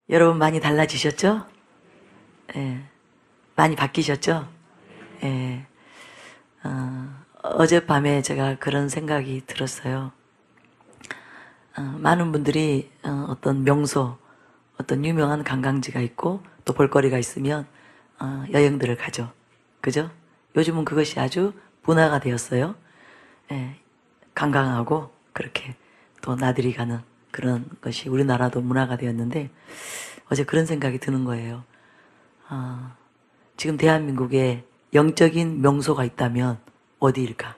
여러분 많이 달라지셨죠? 예, 많이 바뀌셨죠? 예, 어젯밤에 제가 그런 생각이 들었어요. 많은 분들이 어떤 명소, 어떤 유명한 관광지가 있고 또 볼거리가 있으면 여행들을 가죠. 그죠? 요즘은 그것이 아주 문화가 되었어요. 예, 관광하고 그렇게 또 나들이 가는 그런 것이 우리나라도 문화가 되었는데 어제 그런 생각이 드는 거예요. 지금 대한민국에 영적인 명소가 있다면 어디일까?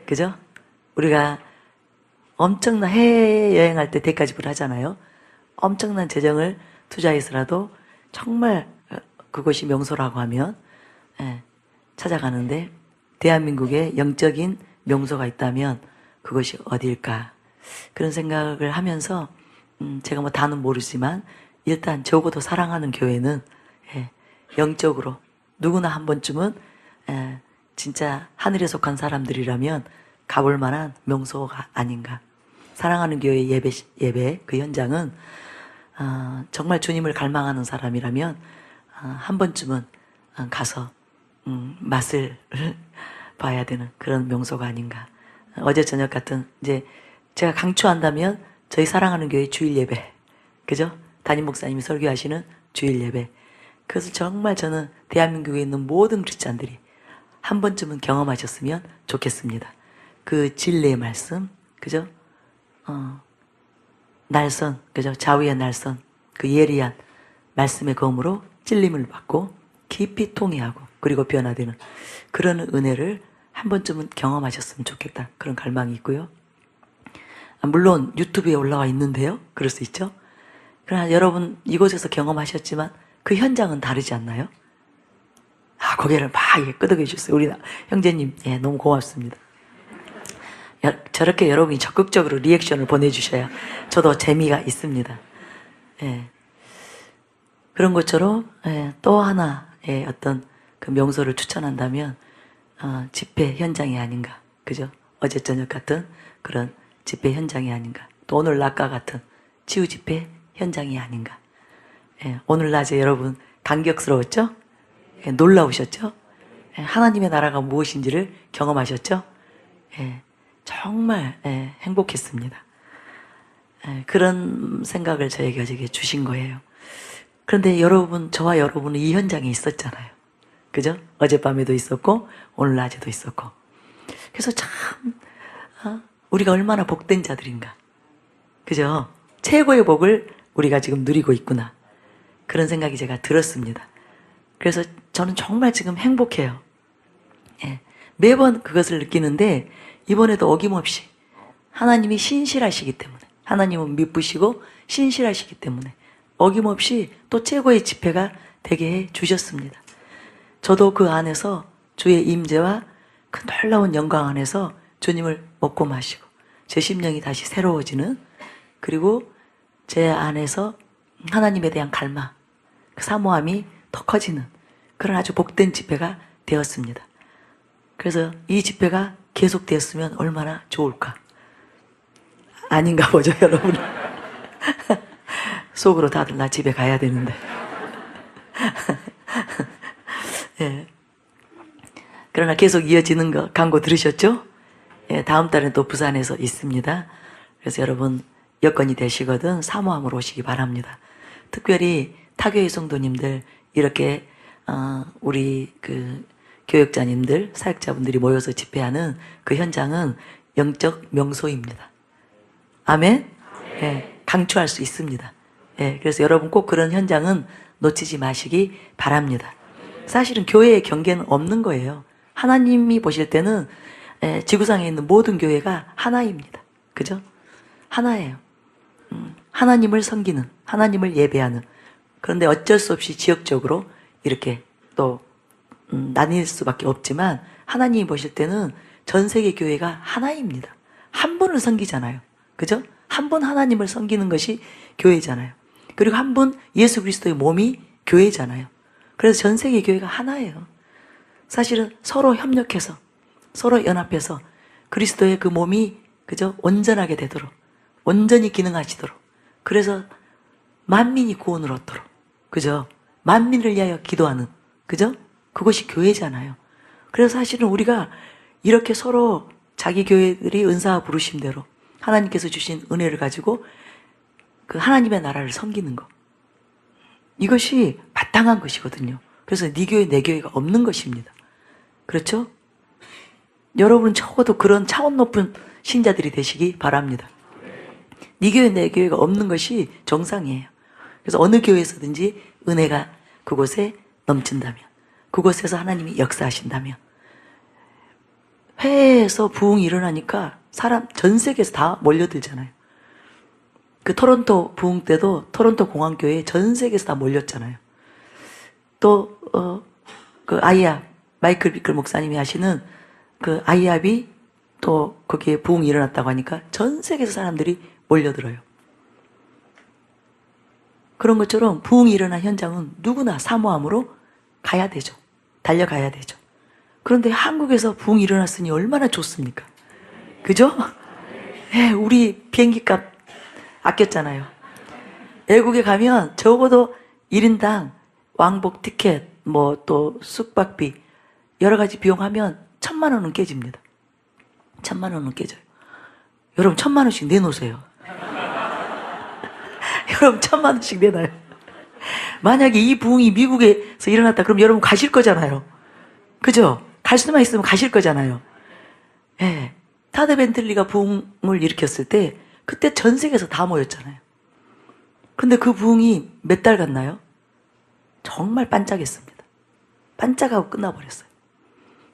그죠? 우리가 엄청난 해외여행할 때 대가집을 하잖아요. 엄청난 재정을 투자해서라도 정말 그것이 명소라고 하면 찾아가는데 대한민국에 영적인 명소가 있다면 그것이 어디일까? 그런 생각을 하면서 제가 뭐 다는 모르지만 일단 적어도 사랑하는 교회는 영적으로 누구나 한 번쯤은 진짜 하늘에 속한 사람들이라면 가볼 만한 명소가 아닌가. 사랑하는 교회 예배 그 현장은 정말 주님을 갈망하는 사람이라면 한 번쯤은 가서 맛을 봐야 되는 그런 명소가 아닌가. 어제 저녁 같은 이제 제가 강추한다면 저희 사랑하는 교회 주일 예배, 그죠? 담임 목사님이 설교하시는 주일 예배. 그래서 정말 저는 대한민국에 있는 모든 크리스찬들이 한 번쯤은 경험하셨으면 좋겠습니다. 그 진리의 말씀, 그죠? 날선, 그죠? 좌우의 날선, 그 예리한 말씀의 검으로 찔림을 받고 깊이 통회하고 그리고 변화되는 그런 은혜를 한 번쯤은 경험하셨으면 좋겠다. 그런 갈망이 있고요. 물론 유튜브에 올라와 있는데요. 그럴 수 있죠. 그러나 여러분 이곳에서 경험하셨지만 그 현장은 다르지 않나요? 고개를 막 끄덕여 주셨어요. 우리 형제님, 너무 고맙습니다. 저렇게 여러분이 적극적으로 리액션을 보내주셔야 저도 재미가 있습니다. 그런 것처럼 또 하나의 어떤 그 명소를 추천한다면 집회 현장이 아닌가. 그죠? 어제 저녁 같은 그런 집회 현장이 아닌가. 또 오늘 낮과 같은 치유 집회 현장이 아닌가. 오늘 낮에 여러분 감격스러웠죠? 놀라우셨죠? 하나님의 나라가 무엇인지를 경험하셨죠? 정말 행복했습니다. 그런 생각을 저에게 어제 주신 거예요. 그런데 여러분, 저와 여러분은 이 현장에 있었잖아요. 그죠? 어젯밤에도 있었고 오늘 낮에도 있었고. 그래서 참 우리가 얼마나 복된 자들인가. 그죠? 최고의 복을 우리가 지금 누리고 있구나. 그런 생각이 제가 들었습니다. 그래서 저는 정말 지금 행복해요. 매번 그것을 느끼는데 이번에도 어김없이 하나님이 신실하시기 때문에, 하나님은 미쁘시고 신실하시기 때문에 어김없이 또 최고의 집회가 되게 해 주셨습니다. 저도 그 안에서 주의 임재와 그 놀라운 영광 안에서 주님을 먹고 마시고 제 심령이 다시 새로워지는, 그리고 제 안에서 하나님에 대한 갈망, 그 사모함이 더 커지는 그런 아주 복된 집회가 되었습니다. 그래서 이 집회가 계속되었으면 얼마나 좋을까. 아닌가 보죠, 여러분. 속으로 다들 나 집에 가야 되는데. 그러나 계속 이어지는 거 광고 들으셨죠? 다음 달엔 또 부산에서 있습니다. 그래서 여러분 여건이 되시거든 사모함으로 오시기 바랍니다. 특별히 타교회 성도님들 이렇게 우리 그 교역자님들, 사역자분들이 모여서 집회하는 그 현장은 영적 명소입니다. 아멘? 강추할 수 있습니다. 그래서 여러분 꼭 그런 현장은 놓치지 마시기 바랍니다. 사실은 교회의 경계는 없는 거예요. 하나님이 보실 때는 지구상에 있는 모든 교회가 하나입니다. 그죠? 하나예요. 하나님을 섬기는, 하나님을 예배하는. 그런데 어쩔 수 없이 지역적으로 이렇게 또 나뉠 수밖에 없지만 하나님이 보실 때는 전 세계 교회가 하나입니다. 한 분을 섬기잖아요. 그죠? 한 분 하나님을 섬기는 것이 교회잖아요. 그리고 한 분 예수 그리스도의 몸이 교회잖아요. 그래서 전 세계 교회가 하나예요. 사실은 서로 협력해서 서로 연합해서 그리스도의 그 몸이 그죠? 온전하게 되도록, 온전히 기능하시도록. 그래서 만민이 구원을 얻도록. 그죠? 만민을 위하여 기도하는. 그죠? 그것이 교회잖아요. 그래서 사실은 우리가 이렇게 서로 자기 교회들이 은사와 부르심대로 하나님께서 주신 은혜를 가지고 그 하나님의 나라를 섬기는 것. 이것이 바탕한 것이거든요. 그래서 네 교회 내 교회가 없는 것입니다. 그렇죠? 여러분은 적어도 그런 차원 높은 신자들이 되시기 바랍니다. 네 교회 내 교회가 없는 것이 정상이에요. 그래서 어느 교회에서든지 은혜가 그곳에 넘친다면, 그곳에서 하나님이 역사하신다면, 회에서 부흥이 일어나니까 사람 전 세계에서 다 몰려들잖아요. 그 토론토 부흥 때도 토론토 공항교회에 전 세계에서 다 몰렸잖아요. 또 그 아이압 마이클 비클 목사님이 하시는 그 아이압이 또 거기에 부흥이 일어났다고 하니까 전 세계에서 사람들이 몰려들어요. 그런 것처럼 부흥이 일어난 현장은 누구나 사모함으로 가야 되죠. 달려가야 되죠. 그런데 한국에서 부흥이 일어났으니 얼마나 좋습니까? 그죠? 네, 우리 비행기값 아꼈잖아요. 외국에 가면 적어도 1인당 왕복 티켓, 뭐 또 숙박비, 여러 가지 비용하면 1,000만 원은 깨집니다. 1,000만 원은 깨져요. 여러분 1,000만 원씩 내놓으세요. 여러분 1,000만 원씩 내놔요. 만약에 이 부흥이 미국에서 일어났다 그럼 여러분 가실 거잖아요. 그죠? 갈 수만 있으면 가실 거잖아요. 예. 타드 벤틀리가 부흥을 일으켰을 때 그때 전 세계에서 다 모였잖아요. 근데 그 부흥이 몇 달 갔나요? 정말 반짝했습니다. 반짝하고 끝나버렸어요.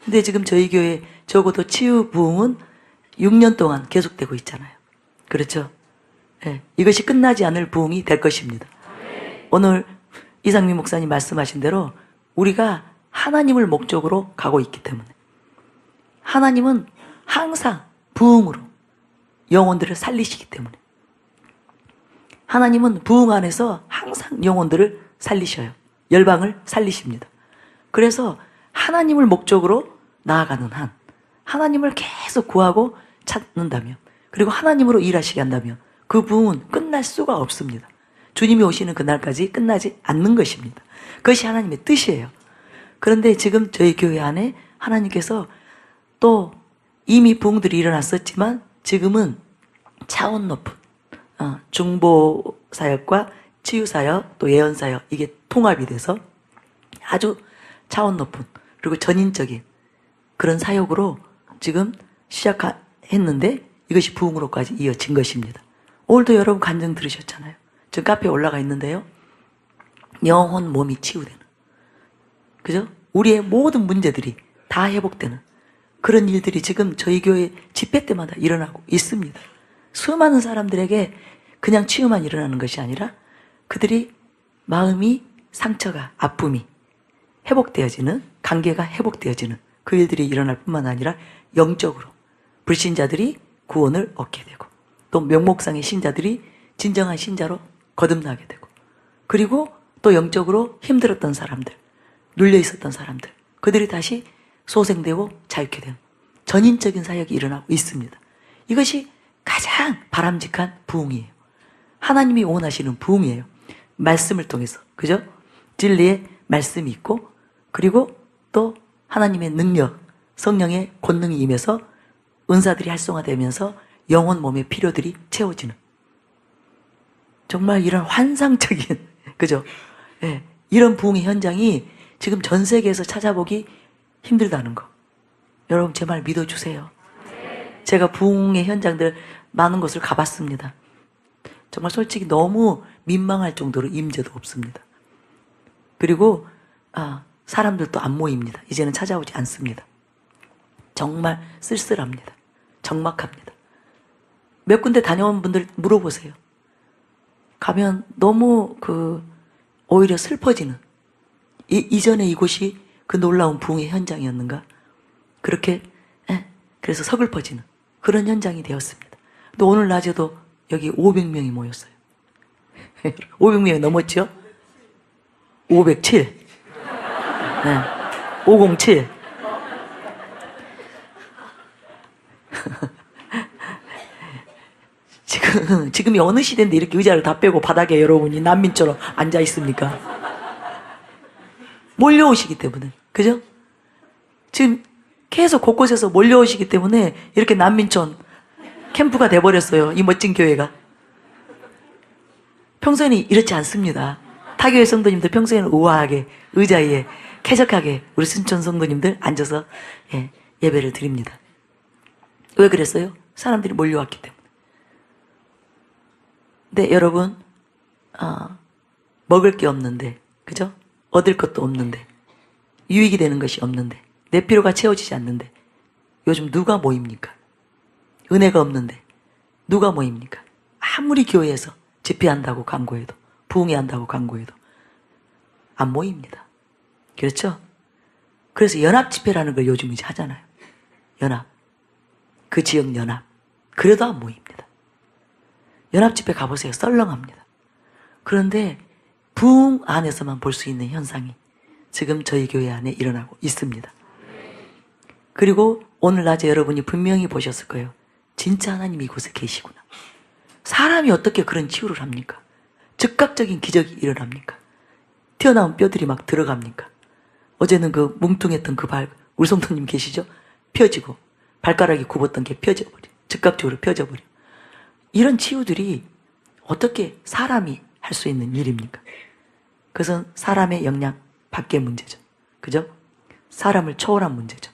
근데 지금 저희 교회 적어도 치유 부흥은 6년 동안 계속되고 있잖아요. 그렇죠? 네, 이것이 끝나지 않을 부흥이 될 것입니다. 오늘 이상민 목사님 말씀하신 대로 우리가 하나님을 목적으로 가고 있기 때문에 하나님은 항상 부흥으로 영혼들을 살리시기 때문에 하나님은 부흥 안에서 항상 영혼들을 살리셔요. 열방을 살리십니다. 그래서 하나님을 목적으로 나아가는 한 하나님을 계속 구하고 찾는다면 그리고 하나님으로 일하시게 한다면 그 부흥은 끝날 수가 없습니다. 주님이 오시는 그날까지 끝나지 않는 것입니다. 그것이 하나님의 뜻이에요. 그런데 지금 저희 교회 안에 하나님께서 또 이미 부흥들이 일어났었지만 지금은 차원 높은 중보사역과 치유사역 또 예언사역 이게 통합이 돼서 아주 차원 높은 그리고 전인적인 그런 사역으로 지금 시작했는데 이것이 부흥으로까지 이어진 것입니다. 오늘도 여러분 간증 들으셨잖아요. 지금 카페에 올라가 있는데요. 영혼 몸이 치유되는 그죠? 우리의 모든 문제들이 다 회복되는 그런 일들이 지금 저희 교회 집회 때마다 일어나고 있습니다. 수많은 사람들에게 그냥 치유만 일어나는 것이 아니라 그들이 마음이 상처가 아픔이 회복되어지는 관계가 회복되어지는 그 일들이 일어날 뿐만 아니라 영적으로 불신자들이 구원을 얻게 되고 또 명목상의 신자들이 진정한 신자로 거듭나게 되고 그리고 또 영적으로 힘들었던 사람들 눌려 있었던 사람들 그들이 다시 소생되고 자유케 되는 전인적인 사역이 일어나고 있습니다. 이것이 가장 바람직한 부흥이에요. 하나님이 원하시는 부흥이에요. 말씀을 통해서 그죠? 진리의 말씀이 있고 그리고 또 하나님의 능력 성령의 권능이 임해서 은사들이 활성화되면서 영혼 몸의 필요들이 채워지는 정말 이런 환상적인 그죠? 네, 이런 부흥의 현장이 지금 전 세계에서 찾아보기 힘들다는 거 여러분 제 말 믿어주세요. 제가 부흥의 현장들 많은 곳을 가봤습니다. 정말 솔직히 너무 민망할 정도로 임재도 없습니다. 그리고 사람들도 안 모입니다. 이제는 찾아오지 않습니다. 정말 쓸쓸합니다. 적막합니다. 몇 군데 다녀온 분들 물어보세요. 가면 너무 오히려 슬퍼지는 이전에 이곳이 그 놀라운 부흥의 현장이었는가 그렇게 그래서 서글퍼지는 그런 현장이 되었습니다. 또 오늘 낮에도 여기 500명이 모였어요. 500명이 넘었죠? 507 네. 507 지금 지금이 어느 시대인데 이렇게 의자를 다 빼고 바닥에 여러분이 난민처럼 앉아 있습니까? 몰려오시기 때문에. 그죠? 지금 계속 곳곳에서 몰려오시기 때문에 이렇게 난민촌 캠프가 돼버렸어요. 이 멋진 교회가. 평소에는 이렇지 않습니다. 타교회 성도님들 평소에는 우아하게 의자 위에 쾌적하게 우리 순천 성도님들 앉아서 예배를 드립니다. 왜 그랬어요? 사람들이 몰려왔기 때문에. 근데 여러분 먹을 게 없는데, 그죠? 얻을 것도 없는데, 유익이 되는 것이 없는데, 내 필요가 채워지지 않는데 요즘 누가 모입니까? 은혜가 없는데 누가 모입니까? 아무리 교회에서 집회한다고 광고해도, 부흥회한다고 광고해도 안 모입니다. 그렇죠? 그래서 연합 집회라는 걸 요즘 이제 하잖아요. 연합. 그 지역 연합. 그래도 안 모입니다. 연합 집회 가보세요. 썰렁합니다. 그런데 부흥 안에서만 볼 수 있는 현상이 지금 저희 교회 안에 일어나고 있습니다. 그리고 오늘 낮에 여러분이 분명히 보셨을 거예요. 진짜 하나님이 이곳에 계시구나. 사람이 어떻게 그런 치유를 합니까? 즉각적인 기적이 일어납니까? 튀어나온 뼈들이 막 들어갑니까? 어제는 그 뭉퉁했던 그 발, 우리 성도님 계시죠? 펴지고 발가락이 굽었던 게 펴져버려. 즉각적으로 펴져버려. 이런 치유들이 어떻게 사람이 할 수 있는 일입니까? 그것은 사람의 역량 밖의 문제죠. 그죠? 사람을 초월한 문제죠.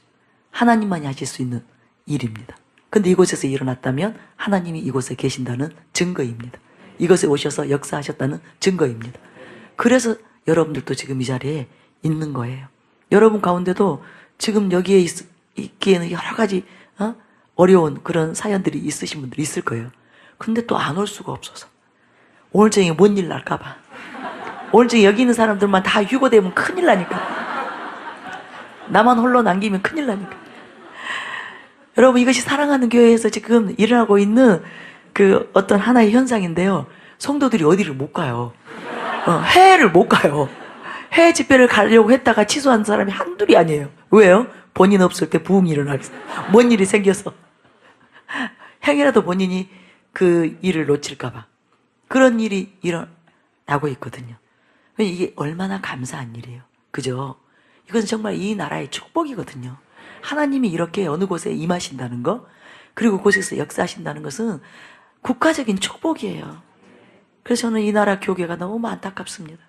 하나님만이 하실 수 있는 일입니다. 근데 이곳에서 일어났다면 하나님이 이곳에 계신다는 증거입니다. 이곳에 오셔서 역사하셨다는 증거입니다. 그래서 여러분들도 지금 이 자리에 있는 거예요. 여러분 가운데도 지금 여기에 있기에는 여러 가지 어려운 그런 사연들이 있으신 분들이 있을 거예요. 근데 또 안 올 수가 없어서. 오늘 저녁에 뭔 일 날까 봐. 오늘 저녁에 여기 있는 사람들만 다 휴고되면 큰일 나니까. 나만 홀로 남기면 큰일 나니까. 여러분, 이것이 사랑하는 교회에서 지금 일어나고 있는 그 어떤 하나의 현상인데요. 성도들이 어디를 못 가요. 해외를 못 가요. 해외 집회를 가려고 했다가 취소한 사람이 한둘이 아니에요. 왜요? 본인 없을 때 부흥이 일어나서. 뭔 일이 생겨서. 행여라도 본인이 그 일을 놓칠까봐. 그런 일이 일어나고 있거든요. 이게 얼마나 감사한 일이에요. 그죠? 이건 정말 이 나라의 축복이거든요. 하나님이 이렇게 어느 곳에 임하신다는 거, 그리고 그곳에서 역사하신다는 것은 국가적인 축복이에요. 그래서 저는 이 나라 교계가 너무 안타깝습니다.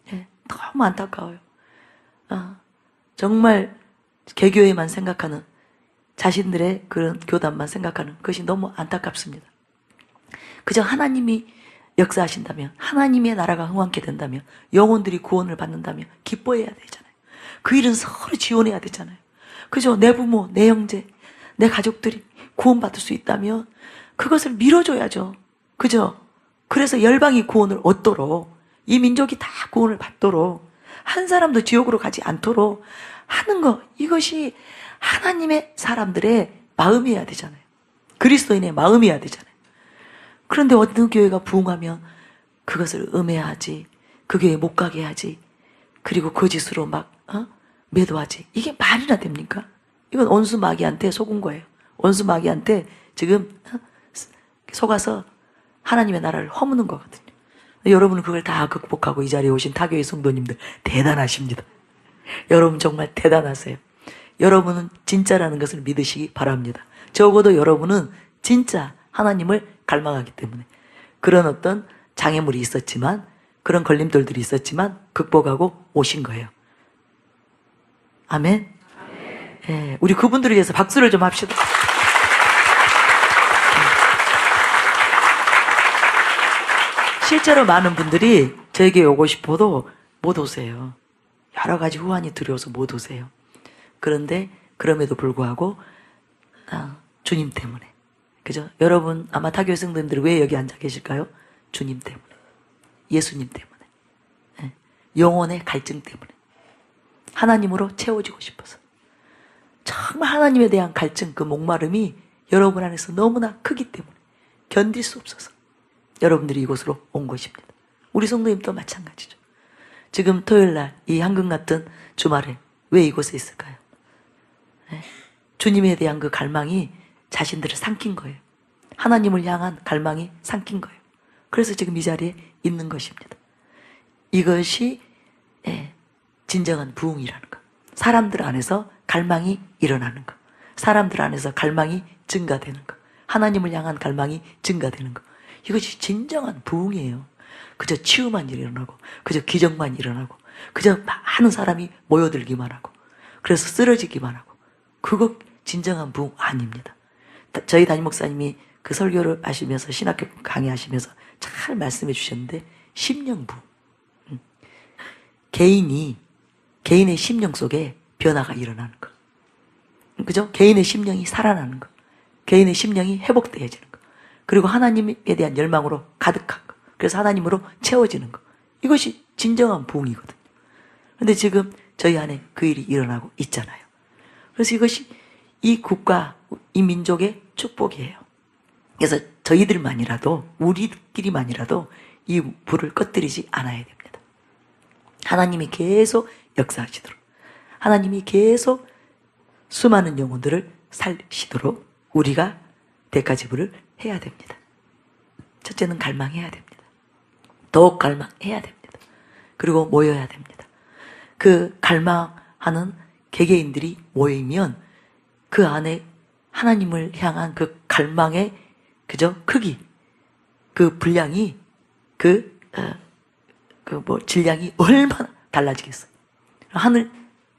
네, 너무 안타까워요. 정말 개교회만 생각하는, 자신들의 그런 교단만 생각하는 그것이 너무 안타깝습니다. 그저 하나님이 역사하신다면, 하나님의 나라가 흥왕케 된다면, 영혼들이 구원을 받는다면 기뻐해야 되잖아요. 그 일은 서로 지원해야 되잖아요. 그죠? 내 부모, 내 형제, 내 가족들이 구원받을 수 있다면 그것을 밀어줘야죠. 그죠? 그래서 열방이 구원을 얻도록, 이 민족이 다 구원을 받도록, 한 사람도 지옥으로 가지 않도록 하는 것, 이것이 하나님의 사람들의 마음이어야 되잖아요. 그리스도인의 마음이어야 되잖아요. 그런데 어느 교회가 부흥하면 그것을 음해하지, 그 교회 못 가게 하지, 그리고 거짓으로 막 매도하지. 이게 말이나 됩니까? 이건 온수 마귀한테 속은 거예요. 온수 마귀한테 지금 속아서 하나님의 나라를 허무는 거거든요. 여러분은 그걸 다 극복하고 이 자리에 오신 타교의 성도님들 대단하십니다. 여러분 정말 대단하세요. 여러분은 진짜라는 것을 믿으시기 바랍니다. 적어도 여러분은 진짜 하나님을 갈망하기 때문에 그런 어떤 장애물이 있었지만, 그런 걸림돌들이 있었지만 극복하고 오신 거예요. 아멘. 예, 우리 그분들을 위해서 박수를 좀 합시다. 실제로 많은 분들이 저에게 오고 싶어도 못 오세요. 여러 가지 후환이 두려워서 못 오세요. 그런데 그럼에도 불구하고 주님 때문에. 그죠? 여러분 아마 타교회 성도님들이 왜 여기 앉아 계실까요? 주님 때문에. 예수님 때문에. 예, 영혼의 갈증 때문에. 하나님으로 채워지고 싶어서. 정말 하나님에 대한 갈증, 그 목마름이 여러분 안에서 너무나 크기 때문에 견딜 수 없어서 여러분들이 이곳으로 온 것입니다. 우리 성도님도 마찬가지죠. 지금 토요일날 이 황금 같은 주말에 왜 이곳에 있을까요? 네. 주님에 대한 그 갈망이 자신들을 삼킨 거예요. 하나님을 향한 갈망이 삼킨 거예요. 그래서 지금 이 자리에 있는 것입니다. 이것이 진정한 부흥이라는 것. 사람들 안에서 갈망이 일어나는 것. 사람들 안에서 갈망이 증가되는 것. 하나님을 향한 갈망이 증가되는 것. 이것이 진정한 부흥이에요. 그저 치유만 일어나고, 그저 기적만 일어나고, 그저 많은 사람이 모여들기만 하고, 그래서 쓰러지기만 하고, 그거 진정한 부흥 아닙니다. 저희 담임 목사님이 그 설교를 하시면서 신학교 강의하시면서 잘 말씀해 주셨는데, 심령부. 개인의 심령 속에 변화가 일어나는 것. 그죠? 개인의 심령이 살아나는 것. 개인의 심령이 회복되어지는 것. 그리고 하나님에 대한 열망으로 가득한 것. 그래서 하나님으로 채워지는 것. 이것이 진정한 부흥이거든요. 그런데 지금 저희 안에 그 일이 일어나고 있잖아요. 그래서 이것이 이 국가, 이 민족의 축복이에요. 그래서 저희들만이라도, 우리끼리만이라도 이 불을 꺼뜨리지 않아야 됩니다. 하나님이 계속 역사하시도록, 하나님이 계속 수많은 영혼들을 살리시도록 우리가 대가지불을 해야 됩니다. 첫째는 갈망해야 됩니다. 더욱 갈망해야 됩니다. 그리고 모여야 됩니다. 그 갈망하는 개개인들이 모이면 그 안에 하나님을 향한 그 갈망의 그저 크기, 그 분량이, 질량이 얼마나 달라지겠어요. 하늘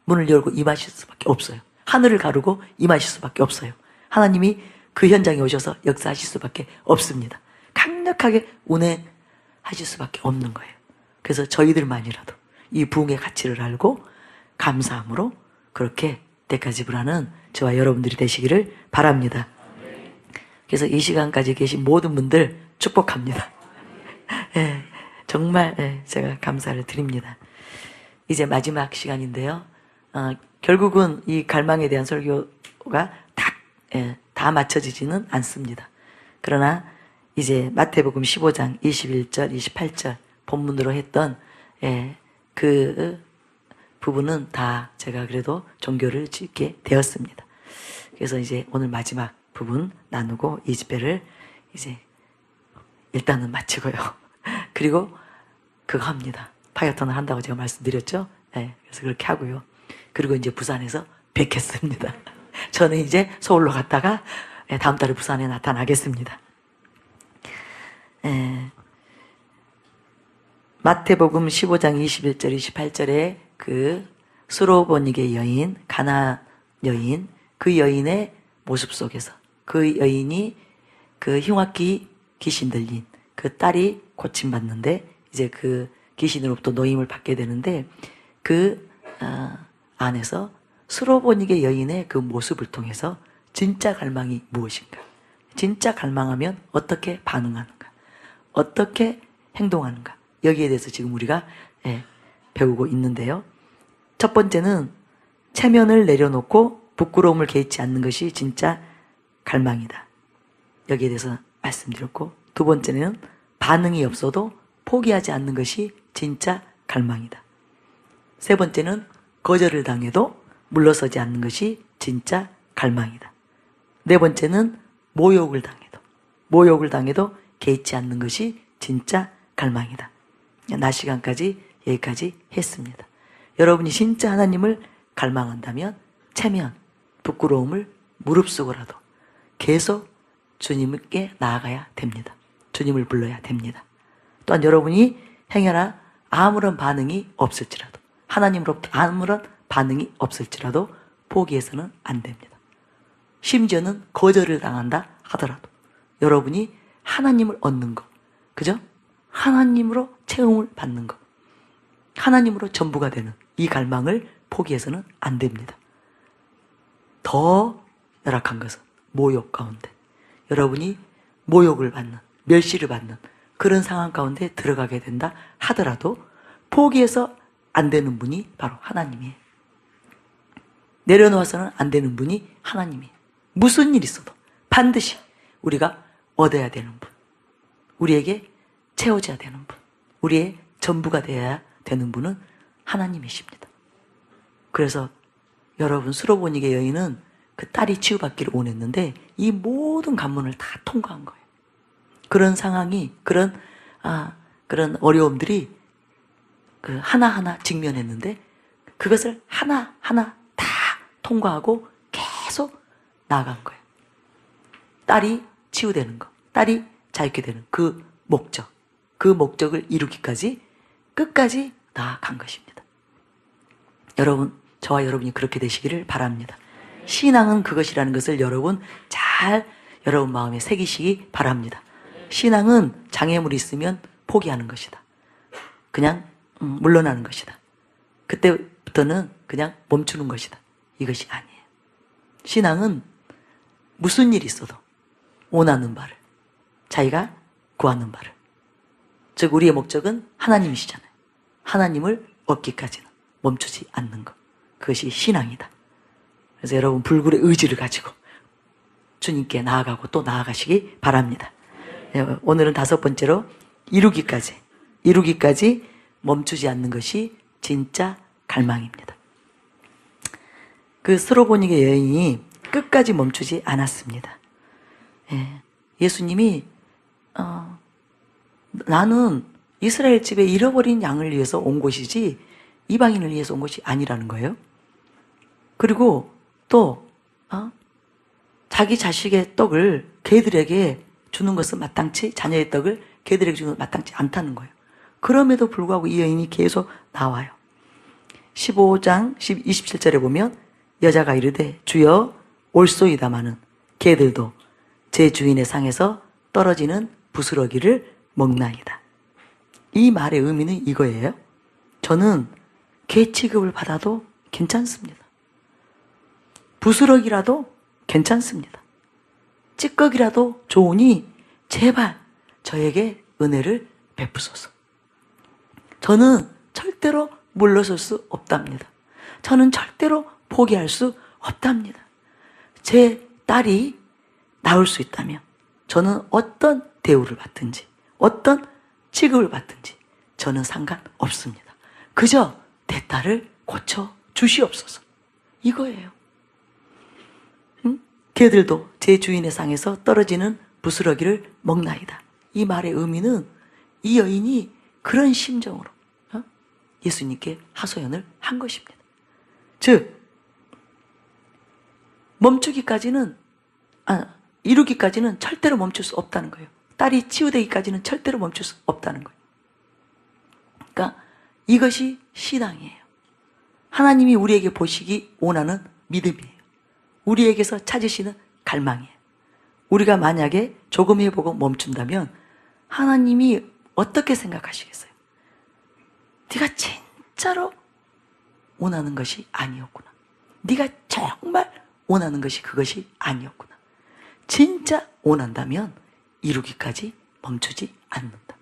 문을 열고 임하실 수밖에 없어요. 하늘을 가르고 임하실 수밖에 없어요. 하나님이 그 현장에 오셔서 역사하실 수밖에 없습니다. 강력하게 운행하실 수밖에 없는 거예요. 그래서 저희들만이라도 이 부흥의 가치를 알고 감사함으로 그렇게 대가지불하는 저와 여러분들이 되시기를 바랍니다. 그래서 이 시간까지 계신 모든 분들 축복합니다. 정말 제가 감사를 드립니다. 이제 마지막 시간인데요. 결국은 이 갈망에 대한 설교가 다 맞춰지지는 않습니다. 그러나 이제 마태복음 15장 21절, 28절 본문으로 했던 그 부분은 다 제가 그래도 종교를 짓게 되었습니다. 그래서 이제 오늘 마지막 부분 나누고 이 집회를 이제 일단은 마치고요. 그리고 그거 합니다. 파이어턴을 한다고 제가 말씀드렸죠. 그래서 그렇게 하고요. 그리고 이제 부산에서 뵙겠습니다. 저는 이제 서울로 갔다가 다음 달에 부산에 나타나겠습니다. 마태복음 15장 21절 28절에 그 수로보니게 여인, 가나 여인, 그 여인의 모습 속에서 그 여인이 그 흉악기 귀신 들린 그 딸이 고침받는데 이제 그 귀신으로부터 노임을 받게 되는데 그 안에서 수로보니게 여인의 그 모습을 통해서 진짜 갈망이 무엇인가, 진짜 갈망하면 어떻게 반응하는가, 어떻게 행동하는가, 여기에 대해서 지금 우리가 배우고 있는데요. 첫 번째는 체면을 내려놓고 부끄러움을 개의치 않는 것이 진짜 갈망이다. 여기에 대해서 말씀드렸고, 두 번째는 반응이 없어도 포기하지 않는 것이 진짜 갈망이다. 세 번째는 거절을 당해도 물러서지 않는 것이 진짜 갈망이다. 네 번째는 모욕을 당해도 개의치 않는 것이 진짜 갈망이다. 낮 시간까지 여기까지 했습니다. 여러분이 진짜 하나님을 갈망한다면 체면, 부끄러움을 무릅쓰고라도 계속 주님께 나아가야 됩니다. 주님을 불러야 됩니다. 또한 여러분이 행여나 아무런 반응이 없을지라도, 하나님으로부터 아무런 반응이 없을지라도 포기해서는 안 됩니다. 심지어는 거절을 당한다 하더라도 여러분이 하나님을 얻는 것, 그죠? 하나님으로 체험을 받는 것, 하나님으로 전부가 되는 이 갈망을 포기해서는 안 됩니다. 더 열악한 것은 모욕 가운데, 여러분이 모욕을 받는, 멸시를 받는 그런 상황 가운데 들어가게 된다 하더라도 포기해서 안 되는 분이 바로 하나님이에요. 내려놓아서는 안 되는 분이 하나님이에요. 무슨 일이 있어도 반드시 우리가 얻어야 되는 분, 우리에게 채워져야 되는 분, 우리의 전부가 되어야 되는 분은 하나님이십니다. 그래서 여러분, 수로보니게 여인은 그 딸이 치유받기를 원했는데 이 모든 관문을 다 통과한 거예요. 그런 상황이, 그런 어려움들이 그 하나하나 직면했는데 그것을 하나하나 다 통과하고 계속 나아간 거예요. 딸이 치유되는 거, 딸이 자유케 되는 그 목적, 그 목적을 이루기까지 끝까지 나아간 것입니다. 여러분, 저와 여러분이 그렇게 되시기를 바랍니다. 신앙은 그것이라는 것을 여러분 마음에 새기시기 바랍니다. 신앙은 장애물이 있으면 포기하는 것이다. 그냥 물러나는 것이다. 그때부터는 그냥 멈추는 것이다. 이것이 아니에요. 신앙은 무슨 일이 있어도 원하는 바를, 자기가 구하는 바를, 즉 우리의 목적은 하나님이시잖아요. 하나님을 얻기까지는 멈추지 않는 것, 그것이 신앙이다. 그래서 여러분 불굴의 의지를 가지고 주님께 나아가고 또 나아가시기 바랍니다. 오늘은 5번째로 이루기까지 멈추지 않는 것이 진짜 갈망입니다. 그 스로보닉의 여인이 끝까지 멈추지 않았습니다. 예수님이 나는 이스라엘 집에 잃어버린 양을 위해서 온 곳이지 이방인을 위해서 온 것이 아니라는 거예요. 그리고 또 자기 자식의 떡을 개들에게 주는 것은 마땅치, 자녀의 떡을 개들에게 주는 것은 마땅치 않다는 거예요. 그럼에도 불구하고 이 여인이 계속 나와요. 15장 27절에 보면 여자가 이르되 주여 올소이다마는 개들도 제 주인의 상에서 떨어지는 부스러기를 먹나이다. 이 말의 의미는 이거예요. 저는 개 취급을 받아도 괜찮습니다. 부스러기라도 괜찮습니다. 찌꺼기라도 좋으니 제발 저에게 은혜를 베푸소서. 저는 절대로 물러설 수 없답니다. 저는 절대로 포기할 수 없답니다. 제 딸이 나올 수 있다면 저는 어떤 대우를 받든지 어떤 취급을 받든지 저는 상관없습니다. 그저 내 딸을 고쳐 주시옵소서. 이거예요. 개들도 제 주인의 상에서 떨어지는 부스러기를 먹나이다. 이 말의 의미는 이 여인이 그런 심정으로 예수님께 하소연을 한 것입니다. 즉 이루기까지는 절대로 멈출 수 없다는 거예요. 딸이 치유되기까지는 절대로 멈출 수 없다는 거예요. 그러니까 이것이 신앙이에요. 하나님이 우리에게 보시기 원하는 믿음이에요. 우리에게서 찾으시는 갈망이에요. 우리가 만약에 조금 해보고 멈춘다면 하나님이 어떻게 생각하시겠어요? 네가 진짜로 원하는 것이 아니었구나. 네가 정말 원하는 것이 그것이 아니었구나. 진짜 원한다면 이루기까지 멈추지 않는다.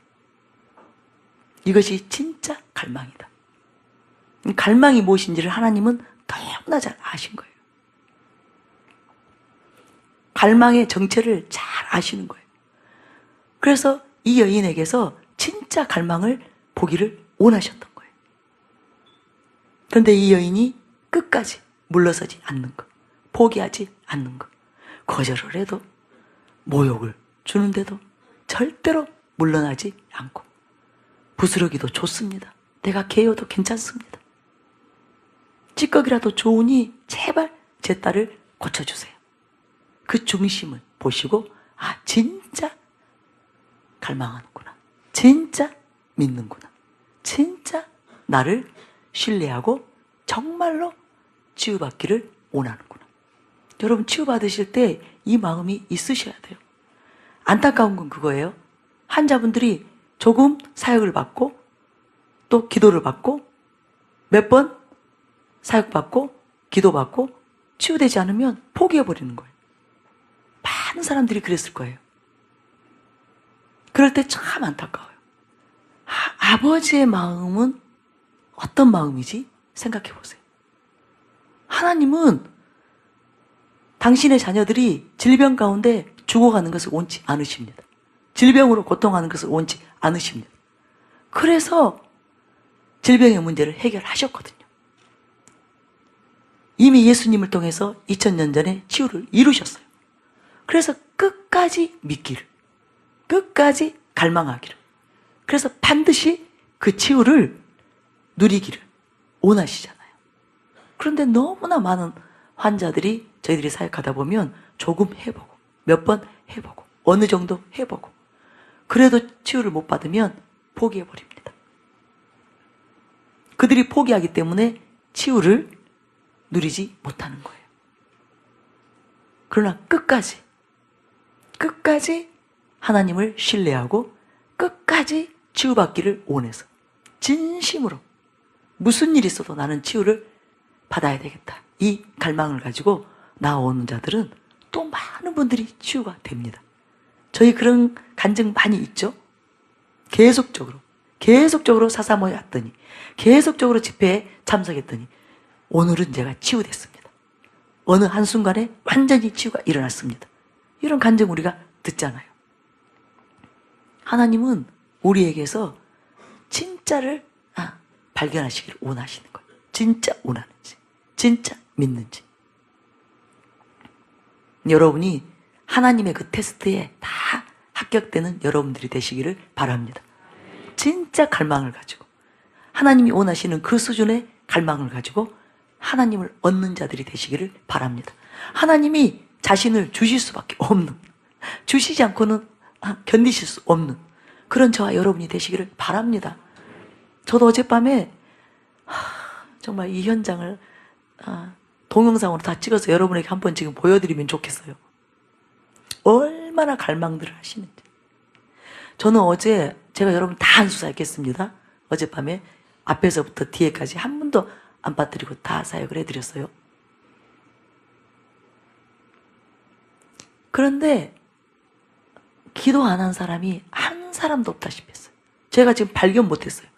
이것이 진짜 갈망이다. 갈망이 무엇인지를 하나님은 너무나 잘 아신 거예요. 갈망의 정체를 잘 아시는 거예요. 그래서 이 여인에게서 진짜 갈망을 보기를 원하셨던 거예요. 그런데 이 여인이 끝까지 물러서지 않는 것, 포기하지 않는 것, 거절을 해도 모욕을 주는데도 절대로 물러나지 않고 부스러기도 좋습니다. 내가 개여도 괜찮습니다. 찌꺼기라도 좋으니 제발 제 딸을 고쳐주세요. 그 중심을 보시고 진짜 갈망하는구나. 진짜 믿는구나. 진짜 나를 신뢰하고 정말로 치유받기를 원하는구나. 여러분 치유받으실 때 이 마음이 있으셔야 돼요. 안타까운 건 그거예요. 환자분들이 조금 사역을 받고 또 기도를 받고 몇 번 사역받고 기도받고 치유되지 않으면 포기해버리는 거예요. 많은 사람들이 그랬을 거예요. 그럴 때 참 안타까워요. 아버지의 마음은 어떤 마음이지? 생각해 보세요. 하나님은 당신의 자녀들이 질병 가운데 죽어가는 것을 원치 않으십니다. 질병으로 고통하는 것을 원치 않으십니다. 그래서 질병의 문제를 해결하셨거든요. 이미 예수님을 통해서 2000년 전에 치유를 이루셨어요. 그래서 끝까지 믿기를, 끝까지 갈망하기를, 그래서 반드시 그 치유를 누리기를 원하시잖아요. 그런데 너무나 많은 환자들이 저희들이 사역하다 보면 조금 해보고, 몇 번 해보고, 어느 정도 해보고, 그래도 치유를 못 받으면 포기해버립니다. 그들이 포기하기 때문에 치유를 누리지 못하는 거예요. 그러나 끝까지 하나님을 신뢰하고 끝까지 치유받기를 원해서 진심으로 무슨 일이 있어도 나는 치유를 받아야 되겠다, 이 갈망을 가지고 나오는 자들은 또 많은 분들이 치유가 됩니다. 저희 그런 간증 많이 있죠. 계속적으로 사사모에 왔더니, 계속적으로 집회에 참석했더니 오늘은 제가 치유됐습니다. 어느 한순간에 완전히 치유가 일어났습니다. 이런 간증 우리가 듣잖아요. 하나님은 우리에게서 진짜를 발견하시기를 원하시는 거예요. 진짜 원하는지, 진짜 믿는지. 여러분이 하나님의 그 테스트에 다 합격되는 여러분들이 되시기를 바랍니다. 진짜 갈망을 가지고, 하나님이 원하시는 그 수준의 갈망을 가지고 하나님을 얻는 자들이 되시기를 바랍니다. 하나님이 자신을 주실 수밖에 없는, 주시지 않고는 견디실 수 없는 그런 저와 여러분이 되시기를 바랍니다. 저도 어젯밤에 정말 이 현장을 동영상으로 다 찍어서 여러분에게 한번 지금 보여드리면 좋겠어요. 얼마나 갈망들을 하시는지. 저는 어제 제가 여러분 다 안수사했겠습니다. 어젯밤에 앞에서부터 뒤에까지 한 번도 안 빠뜨리고 다 사역을 해드렸어요. 그런데 기도 안 한 사람이 한 사람도 없다시피 했어요. 제가 지금 발견 못했어요.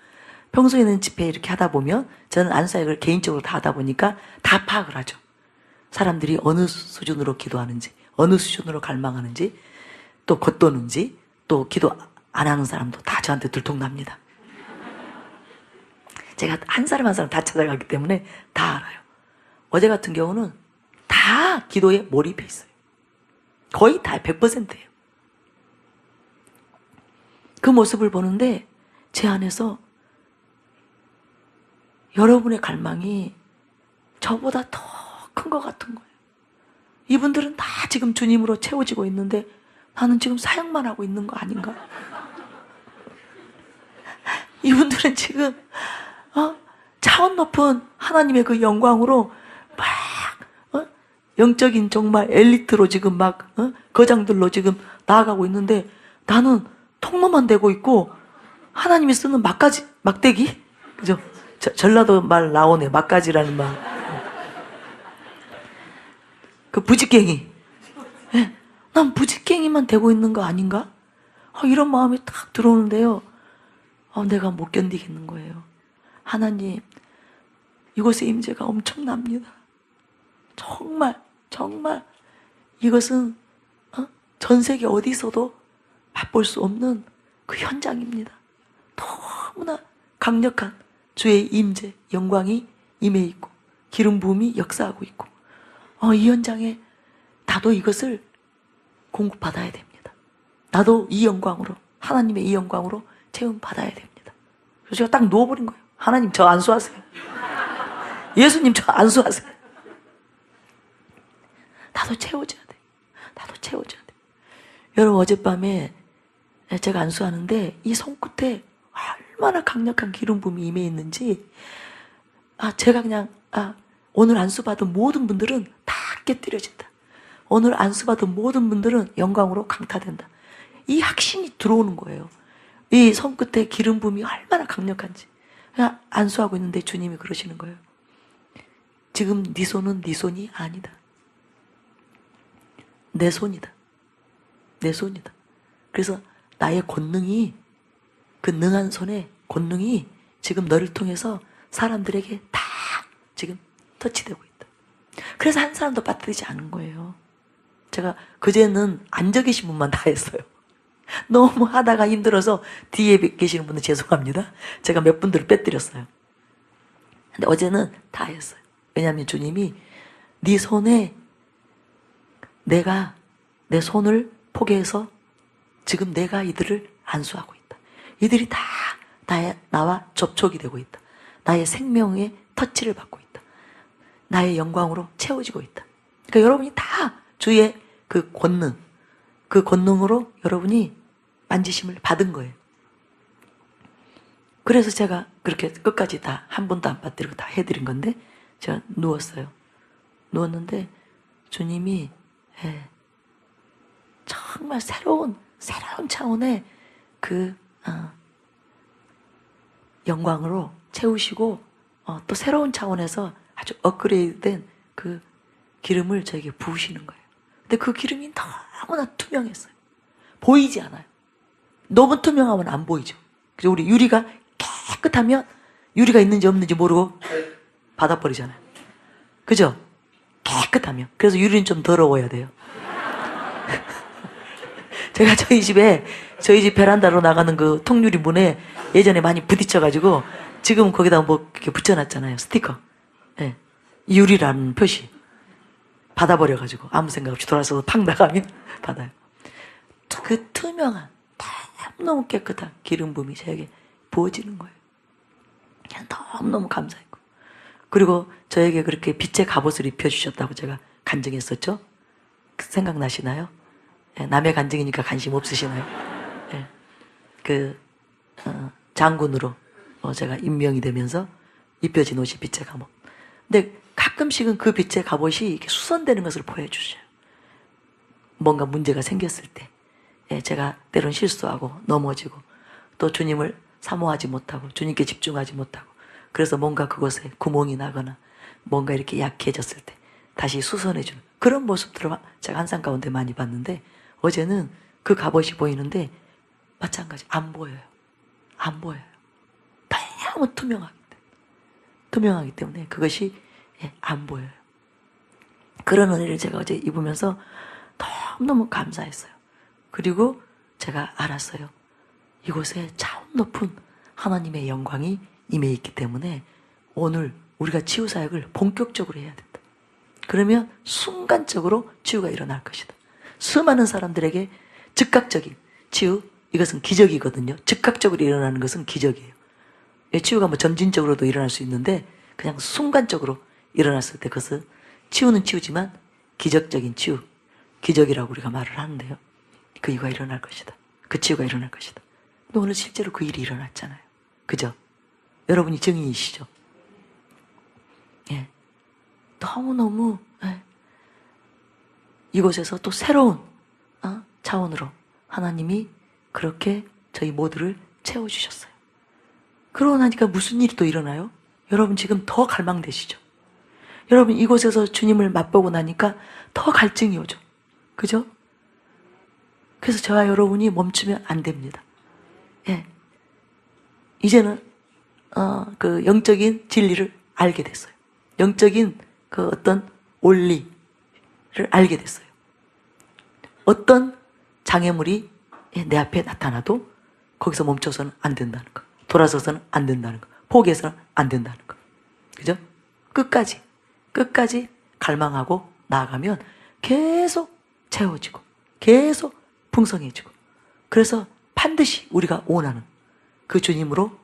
평소에는 집회 이렇게 하다 보면 저는 안수사역을 개인적으로 다 하다 보니까 다 파악을 하죠. 사람들이 어느 수준으로 기도하는지, 어느 수준으로 갈망하는지, 또 겉도는지, 또 기도 안 하는 사람도 다 저한테 들통납니다. 제가 한 사람 한 사람 다 찾아가기 때문에 다 알아요. 어제 같은 경우는 다 기도에 몰입해 있어요. 거의 다 100%예요. 그 모습을 보는데 제 안에서 여러분의 갈망이 저보다 더 큰 것 같은 거예요. 이분들은 다 지금 주님으로 채워지고 있는데 나는 지금 사역만 하고 있는 거 아닌가? 이분들은 지금 차원 높은 하나님의 그 영광으로 막 영적인 정말 엘리트로 지금 막 거장들로 지금 나아가고 있는데 나는 통로만 되고 있고 하나님이 쓰는 막대기? 그죠? 전라도 말 나오네. 막가지라는 말. 그 부직갱이. 네, 난 부직갱이만 되고 있는 거 아닌가? 이런 마음이 딱 들어오는데요. 내가 못 견디겠는 거예요. 하나님, 이곳의 임재가 엄청납니다. 정말 이것은 전 세계 어디서도 맛볼 수 없는 그 현장입니다. 너무나 강력한 주의 임재, 영광이 임해 있고 기름 부음이 역사하고 있고 이 현장에 나도 이것을 공급받아야 됩니다. 나도 이 영광으로, 하나님의 이 영광으로 체험받아야 됩니다. 그래서 제가 딱 누워버린 거예요. 하나님 저 안수하세요. 예수님 저 안수하세요. 나도 채워져야 돼. 나도 채워져야 돼. 여러분 어젯밤에 제가 안수하는데 이 손끝에 얼마나 강력한 기름 부음이 임해 있는지 제가 그냥 오늘 안수받은 모든 분들은 다 깨뜨려진다. 오늘 안수받은 모든 분들은 영광으로 강타된다. 이 확신이 들어오는 거예요. 이 손끝에 기름 부음이 얼마나 강력한지. 그냥 안수하고 있는데 주님이 그러시는 거예요. 지금 네 손은 네 손이 아니다. 내 손이다. 내 손이다. 그래서 나의 권능이, 그 능한 손의 권능이 지금 너를 통해서 사람들에게 다 지금 터치되고 있다. 그래서 한 사람도 빠뜨리지 않은 거예요. 제가 그제는 앉아 계신 분만 다 했어요. 너무 하다가 힘들어서 뒤에 계시는 분들 죄송합니다. 제가 몇 분들을 빼뜨렸어요. 근데 어제는 다 했어요. 왜냐하면 주님이 네 손에 내가 내 손을 포개해서 지금 내가 이들을 안수하고 있다. 이들이 다 나와 접촉이 되고 있다. 나의 생명의 터치를 받고 있다. 나의 영광으로 채워지고 있다. 그러니까 여러분이 다 주의 그 권능으로 여러분이 만지심을 받은 거예요. 그래서 제가 그렇게 끝까지 다 한 번도 안 빠뜨리고 다 해드린 건데 제가 누웠어요. 누웠는데 주님이 정말 새로운 차원의 그 영광으로 채우시고 또 새로운 차원에서 아주 업그레이드된 그 기름을 저에게 부으시는 거예요. 근데 그 기름이 너무나 투명했어요. 보이지 않아요. 너무 투명하면 안 보이죠. 그래서 우리 유리가 깨끗하면 유리가 있는지 없는지 모르고 받아버리잖아요. 그죠? 깨끗하면. 그래서 유리는 좀 더러워야 돼요. 제가 저희 집 베란다로 나가는 그 통유리 문에 예전에 많이 부딪혀가지고 지금 거기다 뭐 이렇게 붙여놨잖아요. 스티커. 네. 유리라는 표시. 받아버려가지고 아무 생각 없이 돌아서서 팍 나가면 받아요. 그 투명한 너무너무 깨끗한 기름 부음이 저에게 부어지는 거예요. 그냥 너무너무 감사했고. 그리고 저에게 그렇게 빛의 갑옷을 입혀주셨다고 제가 간증했었죠. 생각나시나요? 네, 남의 간증이니까 관심 없으시나요? 네. 장군으로 제가 임명이 되면서 입혀진 옷이 빛의 갑옷. 근데 가끔씩은 그 빛의 갑옷이 이렇게 수선되는 것을 보여주셔요. 뭔가 문제가 생겼을 때. 제가 때론 실수하고 넘어지고 또 주님을 사모하지 못하고 주님께 집중하지 못하고 그래서 뭔가 그곳에 구멍이 나거나 뭔가 이렇게 약해졌을 때 다시 수선해주는 그런 모습들을 제가 환상 가운데 많이 봤는데 어제는 그 갑옷이 보이는데 마찬가지 안 보여요. 안 보여요. 너무 투명하기 때문에 그것이 안 보여요. 그런 은혜를 제가 어제 입으면서 너무너무 감사했어요. 그리고 제가 알았어요. 이곳에 차원 높은 하나님의 영광이 임해 있기 때문에 오늘 우리가 치유사역을 본격적으로 해야 된다. 그러면 순간적으로 치유가 일어날 것이다. 수많은 사람들에게 즉각적인 치유, 이것은 기적이거든요. 즉각적으로 일어나는 것은 기적이에요. 치유가 뭐 점진적으로도 일어날 수 있는데 그냥 순간적으로 일어났을 때 그것은 치유는 치유지만 기적적인 치유, 기적이라고 우리가 말을 하는데요. 그 이유가 일어날 것이다. 그 치유가 일어날 것이다. 근데 오늘 실제로 그 일이 일어났잖아요. 그죠? 여러분이 증인이시죠? 예. 너무너무 이곳에서 또 새로운 차원으로 하나님이 그렇게 저희 모두를 채워주셨어요. 그러고 나니까 무슨 일이 또 일어나요? 여러분 지금 더 갈망되시죠? 여러분 이곳에서 주님을 맛보고 나니까 더 갈증이 오죠. 그죠? 그래서 저와 여러분이 멈추면 안 됩니다. 예. 이제는 그 영적인 진리를 알게 됐어요. 영적인 그 어떤 원리를 알게 됐어요. 어떤 장애물이 내 앞에 나타나도 거기서 멈춰서는 안 된다는 거. 돌아서서는 안 된다는 거. 포기해서는 안 된다는 거. 그죠? 끝까지 갈망하고 나아가면 계속 채워지고 계속 풍성해지고 그래서 반드시 우리가 원하는 그 주님으로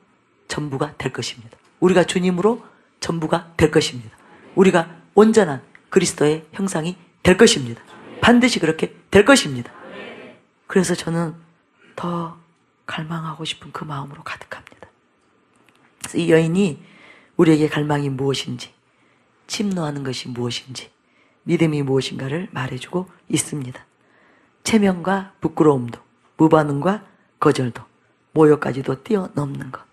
전부가 될 것입니다. 우리가 주님으로 전부가 될 것입니다. 우리가 온전한 그리스도의 형상이 될 것입니다. 반드시 그렇게 될 것입니다. 그래서 저는 더 갈망하고 싶은 그 마음으로 가득합니다. 그래서 이 여인이 우리에게 갈망이 무엇인지, 침노하는 것이 무엇인지, 믿음이 무엇인가를 말해주고 있습니다. 체면과 부끄러움도, 무반응과 거절도, 모욕까지도 뛰어넘는 것,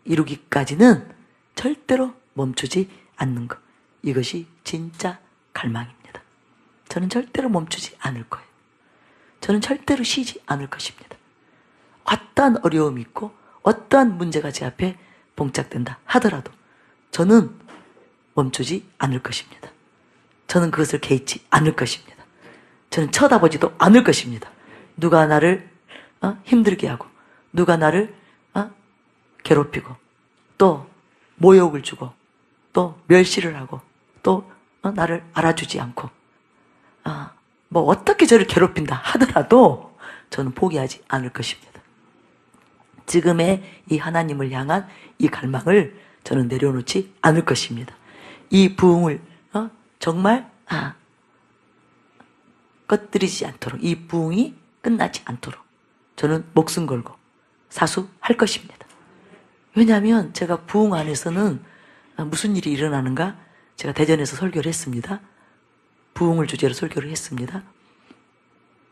이루기까지는 절대로 멈추지 않는 것. 이것이 진짜 갈망입니다. 저는 절대로 멈추지 않을 거예요. 저는 절대로 쉬지 않을 것입니다. 어떠한 어려움이 있고 어떠한 문제가 제 앞에 봉착된다 하더라도 저는 멈추지 않을 것입니다. 저는 그것을 개의치 않을 것입니다. 저는 쳐다보지도 않을 것입니다. 누가 나를 힘들게 하고 누가 나를 괴롭히고 또 모욕을 주고 또 멸시를 하고 또 나를 알아주지 않고 뭐 어떻게 저를 괴롭힌다 하더라도 저는 포기하지 않을 것입니다. 지금의 이 하나님을 향한 이 갈망을 저는 내려놓지 않을 것입니다. 이 부흥을 정말 꺼뜨리지 않도록, 이 부흥이 끝나지 않도록 저는 목숨 걸고 사수할 것입니다. 왜냐하면 제가 부흥 안에서는 무슨 일이 일어나는가? 제가 대전에서 설교를 했습니다. 부흥을 주제로 설교를 했습니다.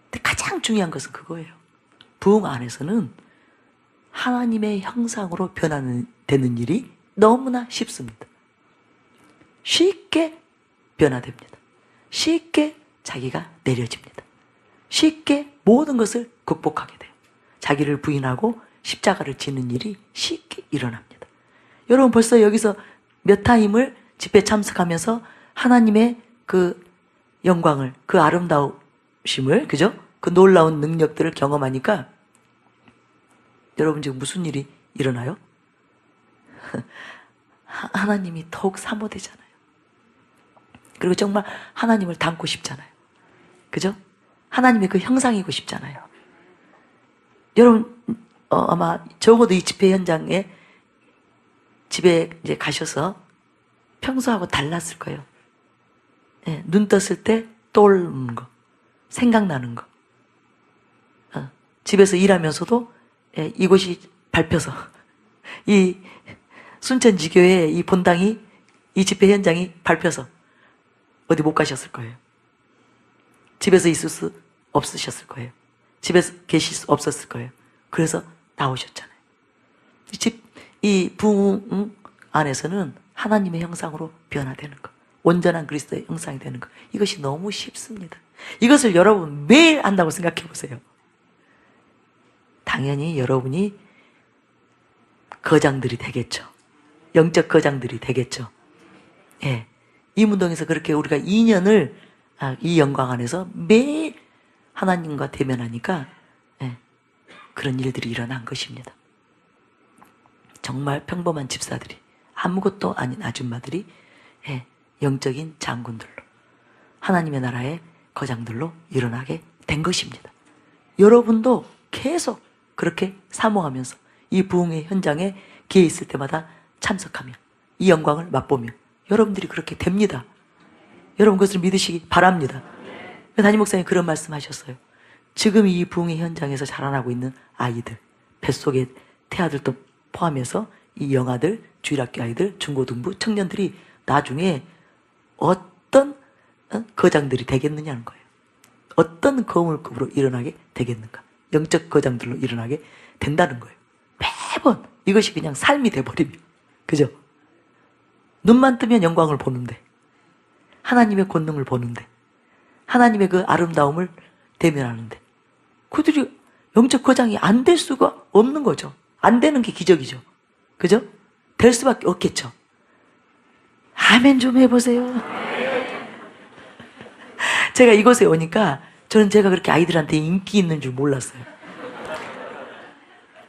근데 가장 중요한 것은 그거예요. 부흥 안에서는 하나님의 형상으로 변화되는 일이 너무나 쉽습니다. 쉽게 변화됩니다. 쉽게 자기가 내려집니다. 쉽게 모든 것을 극복하게 돼요. 자기를 부인하고 십자가를 지는 일이 쉽게 일어납니다. 여러분 벌써 여기서 몇 타임을 집회 참석하면서 하나님의 그 영광을, 그 아름다우심을, 그죠? 그 놀라운 능력들을 경험하니까 여러분 지금 무슨 일이 일어나요? 하나님이 더욱 사모되잖아요. 그리고 정말 하나님을 닮고 싶잖아요. 그죠? 하나님의 그 형상이고 싶잖아요. 여러분 아마 적어도 이 집회 현장에 집에 이제 가셔서 평소하고 달랐을 거예요. 네, 눈 떴을 때 떠오르는 거, 생각나는 거. 집에서 일하면서도 이곳이 밟혀서 이 순천지교의 이 본당이, 이 집회 현장이 밟혀서 어디 못 가셨을 거예요. 집에서 있을 수 없으셨을 거예요. 집에서 계실 수 없었을 거예요. 그래서 나오셨잖아요. 이 부흥 안에서는 하나님의 형상으로 변화되는 것, 온전한 그리스도의 형상이 되는 것, 이것이 너무 쉽습니다. 이것을 여러분 매일 한다고 생각해 보세요. 당연히 여러분이 거장들이 되겠죠. 영적 거장들이 되겠죠. 예. 이 문동에서 그렇게 우리가 2년을 이 영광 안에서 매일 하나님과 대면하니까 그런 일들이 일어난 것입니다. 정말 평범한 집사들이, 아무것도 아닌 아줌마들이 영적인 장군들로, 하나님의 나라의 거장들로 일어나게 된 것입니다. 여러분도 계속 그렇게 사모하면서 이 부흥의 현장에 기회 있을 때마다 참석하며 이 영광을 맛보며 여러분들이 그렇게 됩니다. 여러분 그것을 믿으시기 바랍니다. 담임 목사님 그런 말씀 하셨어요. 지금 이 부흥의 현장에서 자라나고 있는 아이들, 뱃속의 태아들도 포함해서 이 영아들, 주일학교 아이들, 중고등부 청년들이 나중에 어떤 거장들이 되겠느냐는 거예요. 어떤 거물급으로 일어나게 되겠는가. 영적 거장들로 일어나게 된다는 거예요. 매번 이것이 그냥 삶이 돼버리면, 그죠? 눈만 뜨면 영광을 보는데, 하나님의 권능을 보는데, 하나님의 그 아름다움을 대면하는데, 그들이 영적 거장이 안 될 수가 없는 거죠. 안 되는 게 기적이죠. 그죠? 될 수밖에 없겠죠. 아멘 좀 해보세요. 제가 이곳에 오니까 저는 제가 그렇게 아이들한테 인기 있는 줄 몰랐어요.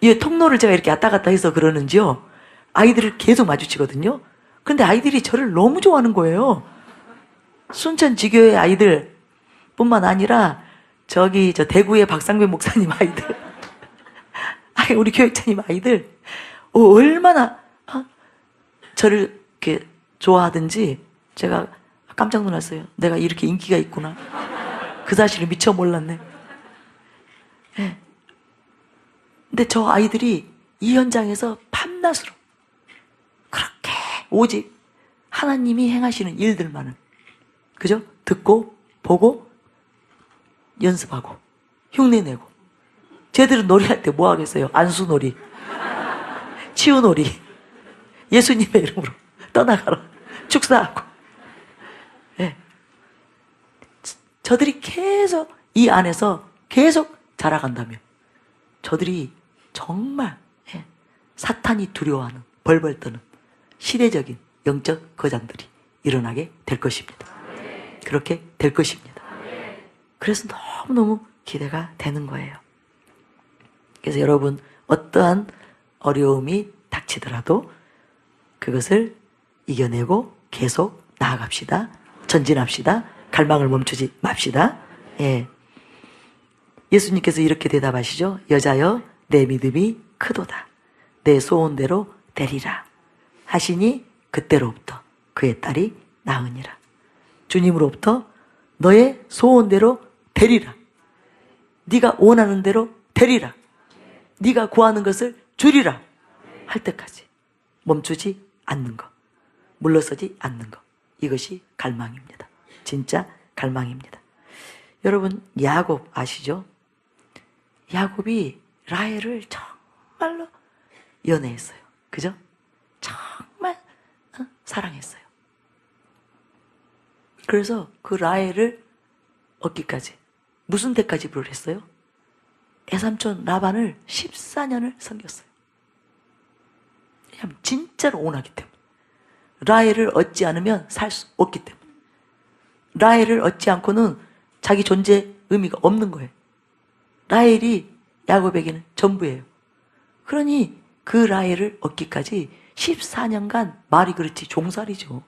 이 통로를 제가 이렇게 왔다 갔다 해서 그러는지요, 아이들을 계속 마주치거든요. 근데 아이들이 저를 너무 좋아하는 거예요. 순천지교의 아이들 뿐만 아니라 저 대구의 박상배 목사님 아이들, 우리 교육자님 아이들 얼마나 저를 이렇게 좋아하든지 제가 깜짝 놀랐어요. 내가 이렇게 인기가 있구나. 그 사실을 미처 몰랐네. 네. 근데 저 아이들이 이 현장에서 밤낮으로 그렇게 오직 하나님이 행하시는 일들만은, 그죠? 듣고 보고 연습하고 흉내내고. 쟤들은 놀이할 때 뭐 하겠어요? 안수놀이, 치유놀이, 예수님의 이름으로 떠나가라, 축사하고. 네. 저들이 계속 이 안에서 계속 자라간다면 저들이 정말 사탄이 두려워하는, 벌벌 떠는 시대적인 영적 거장들이 일어나게 될 것입니다. 그렇게 될 것입니다. 그래서 너무너무 기대가 되는 거예요. 그래서 여러분 어떠한 어려움이 닥치더라도 그것을 이겨내고 계속 나아갑시다. 전진합시다. 갈망을 멈추지 맙시다. 예. 예수님께서 이렇게 대답하시죠. 여자여 내 믿음이 크도다. 내 소원대로 되리라 하시니 그때로부터 그의 딸이 나으니라. 주님으로부터 너의 소원대로 되리라. 네가 원하는 대로 되리라. 네가 구하는 것을 주리라 할 때까지 멈추지 않는 것, 물러서지 않는 것, 이것이 갈망입니다. 진짜 갈망입니다. 여러분 야곱 아시죠? 야곱이 라헬을 정말로 연애했어요. 그죠? 정말 사랑했어요. 그래서 그 라헬을 얻기까지 무슨 데까지 불했어요? 애삼촌 라반을 14년을 섬겼어요. 왜냐하면 진짜로 온하기 때문에. 라헬을 얻지 않으면 살 수 없기 때문에. 라헬을 얻지 않고는 자기 존재 의미가 없는 거예요. 라헬이 야곱에게는 전부예요. 그러니 그 라헬을 얻기까지 14년간 말이 그렇지 종살이죠.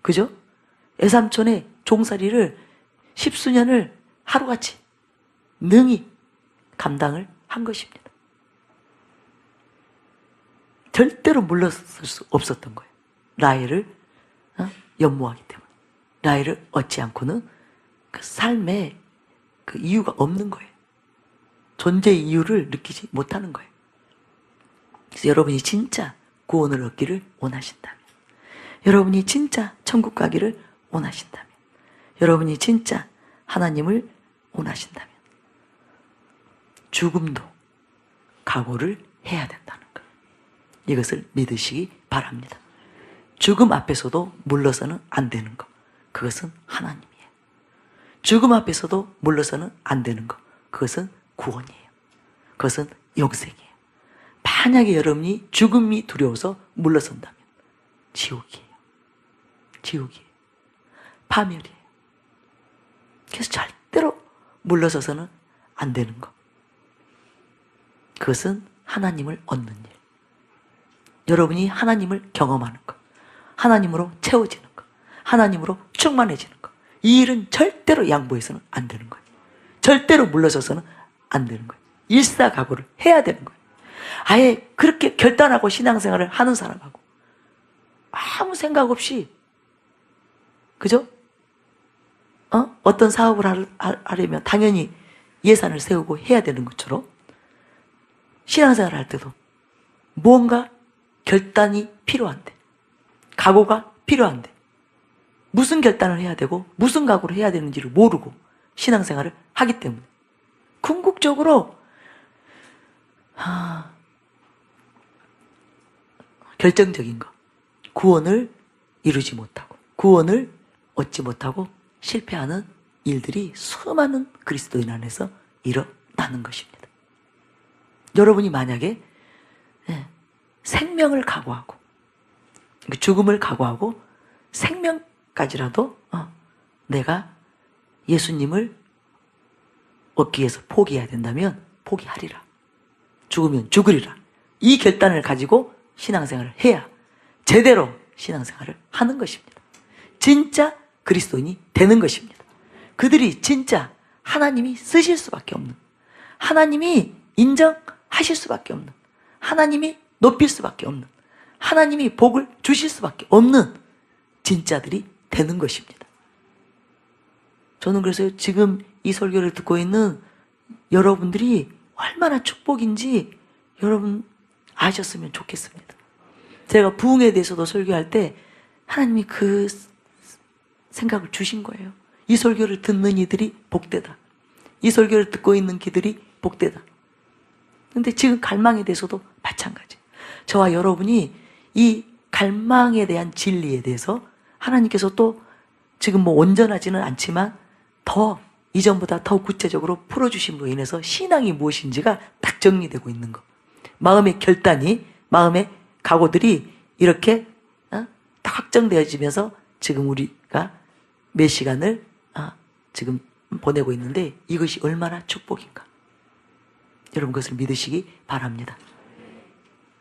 그죠? 애삼촌의 종살이를 10수년을 하루같이 능히 감당을 한 것입니다. 절대로 물러설 수 없었던 거예요. 라헬을 연모하기 때문에. 라헬을 얻지 않고는 그 삶에 그 이유가 없는 거예요. 존재의 이유를 느끼지 못하는 거예요. 그래서 여러분이 진짜 구원을 얻기를 원하신다면, 여러분이 진짜 천국 가기를 원하신다면, 여러분이 진짜 하나님을 원하신다면 죽음도 각오를 해야 된다는 것, 이것을 믿으시기 바랍니다. 죽음 앞에서도 물러서는 안 되는 것, 그것은 하나님이에요. 죽음 앞에서도 물러서는 안 되는 것, 그것은 구원이에요. 그것은 영생이에요. 만약에 여러분이 죽음이 두려워서 물러선다면 지옥이에요. 지옥이에요. 파멸이에요. 그래서 절대로 물러서서는 안 되는 것, 그것은 하나님을 얻는 일, 여러분이 하나님을 경험하는 것, 하나님으로 채워지는 것, 하나님으로 충만해지는 것, 이 일은 절대로 양보해서는 안 되는 거예요. 절대로 물러서서는 안 되는 거예요. 일사각오를 해야 되는 거예요. 아예 그렇게 결단하고 신앙생활을 하는 사람하고 아무 생각 없이, 그죠? 어떤 사업을 하려면 당연히 예산을 세우고 해야 되는 것처럼 신앙생활을 할 때도 무언가 결단이 필요한데, 각오가 필요한데 무슨 결단을 해야 되고 무슨 각오를 해야 되는지를 모르고 신앙생활을 하기 때문에 궁극적으로 결정적인 것, 구원을 이루지 못하고 구원을 얻지 못하고 실패하는 일들이 수많은 그리스도인 안에서 일어나는 것입니다. 여러분이 만약에 생명을 각오하고 죽음을 각오하고 생명까지라도 내가 예수님을 얻기 위해서 포기해야 된다면 포기하리라. 죽으면 죽으리라. 이 결단을 가지고 신앙생활을 해야 제대로 신앙생활을 하는 것입니다. 진짜 그리스도인이 되는 것입니다. 그들이 진짜 하나님이 쓰실 수밖에 없는, 하나님이 인정하실 수밖에 없는, 하나님이 높일 수밖에 없는, 하나님이 복을 주실 수밖에 없는 진짜들이 되는 것입니다. 저는 그래서 지금 이 설교를 듣고 있는 여러분들이 얼마나 축복인지 여러분 아셨으면 좋겠습니다. 제가 부흥에 대해서도 설교할 때 하나님이 그 생각을 주신 거예요. 이 설교를 듣는 이들이 복되다. 이 설교를 듣고 있는 기들이 복되다. 근데 지금 갈망에 대해서도 마찬가지. 저와 여러분이 이 갈망에 대한 진리에 대해서 하나님께서 또 지금 뭐 온전하지는 않지만 더 이전보다 더 구체적으로 풀어주심으로 인해서 신앙이 무엇인지가 딱 정리되고 있는 것. 마음의 결단이, 마음의 각오들이 이렇게 딱 확정되어지면서 지금 우리가 몇 시간을 지금 보내고 있는데 이것이 얼마나 축복인가. 여러분 그것을 믿으시기 바랍니다.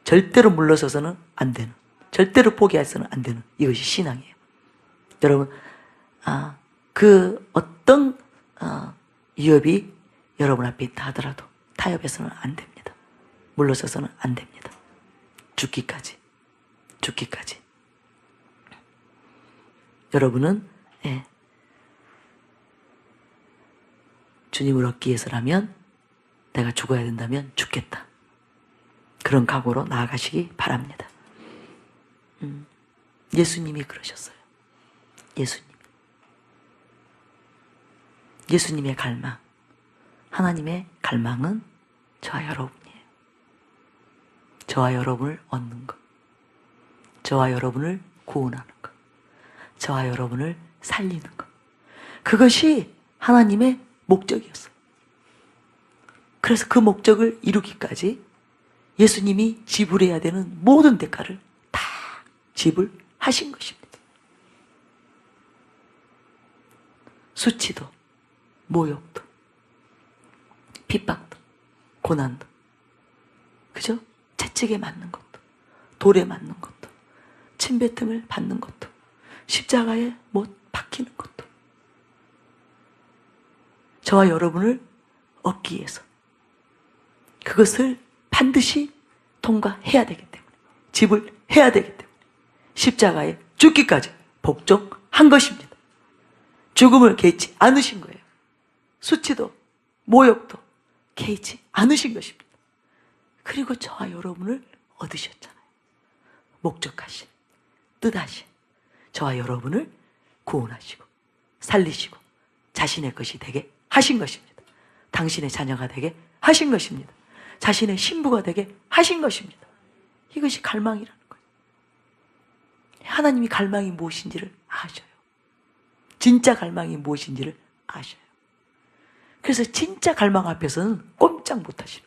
절대로 물러서서는 안 되는, 절대로 포기해서는 안 되는 이것이 신앙이에요. 여러분, 그 어떤 위협이 여러분 앞에 있다 하더라도 타협해서는 안 됩니다. 물러서서는 안 됩니다. 죽기까지. 여러분은 주님을 얻기 위해서라면, 내가 죽어야 된다면 죽겠다. 그런 각오로 나아가시기 바랍니다. 예수님이 그러셨어요. 예수님의 갈망, 하나님의 갈망은 저와 여러분이에요. 저와 여러분을 얻는 것, 저와 여러분을 구원하는 것, 저와 여러분을 살리는 것, 그것이 하나님의 목적이었어요. 그래서 그 목적을 이루기까지 예수님이 지불해야 되는 모든 대가를 다 지불하신 것입니다. 수치도, 모욕도, 핍박도, 고난도, 그죠? 채찍에 맞는 것도, 돌에 맞는 것도, 침뱉음을 받는 것도, 십자가에 못 박히는 것도, 저와 여러분을 얻기 위해서 그것을 반드시 통과해야 되기 때문에, 지불해야 되기 때문에 십자가에 죽기까지 복종한 것입니다. 죽음을 개의치 않으신 거예요. 수치도 모욕도 개의치 않으신 것입니다. 그리고 저와 여러분을 얻으셨잖아요. 목적하신, 뜻하신 저와 여러분을 구원하시고 살리시고 자신의 것이 되게 하신 것입니다. 당신의 자녀가 되게 하신 것입니다. 자신의 신부가 되게 하신 것입니다. 이것이 갈망이라는 거예요. 하나님이 갈망이 무엇인지를 아셔요. 진짜 갈망이 무엇인지를 아셔요. 그래서 진짜 갈망 앞에서는 꼼짝 못 하시는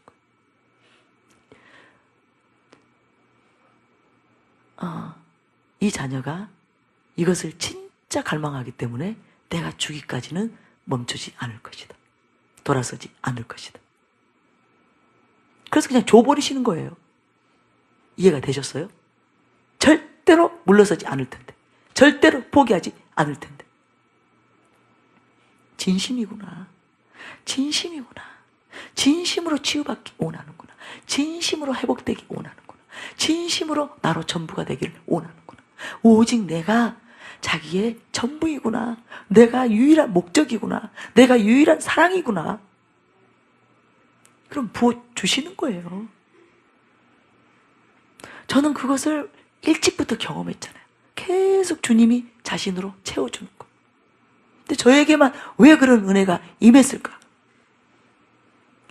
거예요. 이 자녀가 이것을 진짜 갈망하기 때문에 내가 죽기까지는 멈추지 않을 것이다. 돌아서지 않을 것이다. 그래서 그냥 줘버리시는 거예요. 이해가 되셨어요? 절대로 물러서지 않을 텐데, 절대로 포기하지 않을 텐데. 진심이구나. 진심으로 치유받기 원하는구나. 진심으로 회복되기 원하는구나. 진심으로 나로 전부가 되기를 원하는구나. 오직 내가 자기의 전부이구나. 내가 유일한 목적이구나. 내가 유일한 사랑이구나. 그럼 부어주시는 거예요. 저는 그것을 일찍부터 경험했잖아요. 계속 주님이 자신으로 채워주는 거. 근데 저에게만 왜 그런 은혜가 임했을까?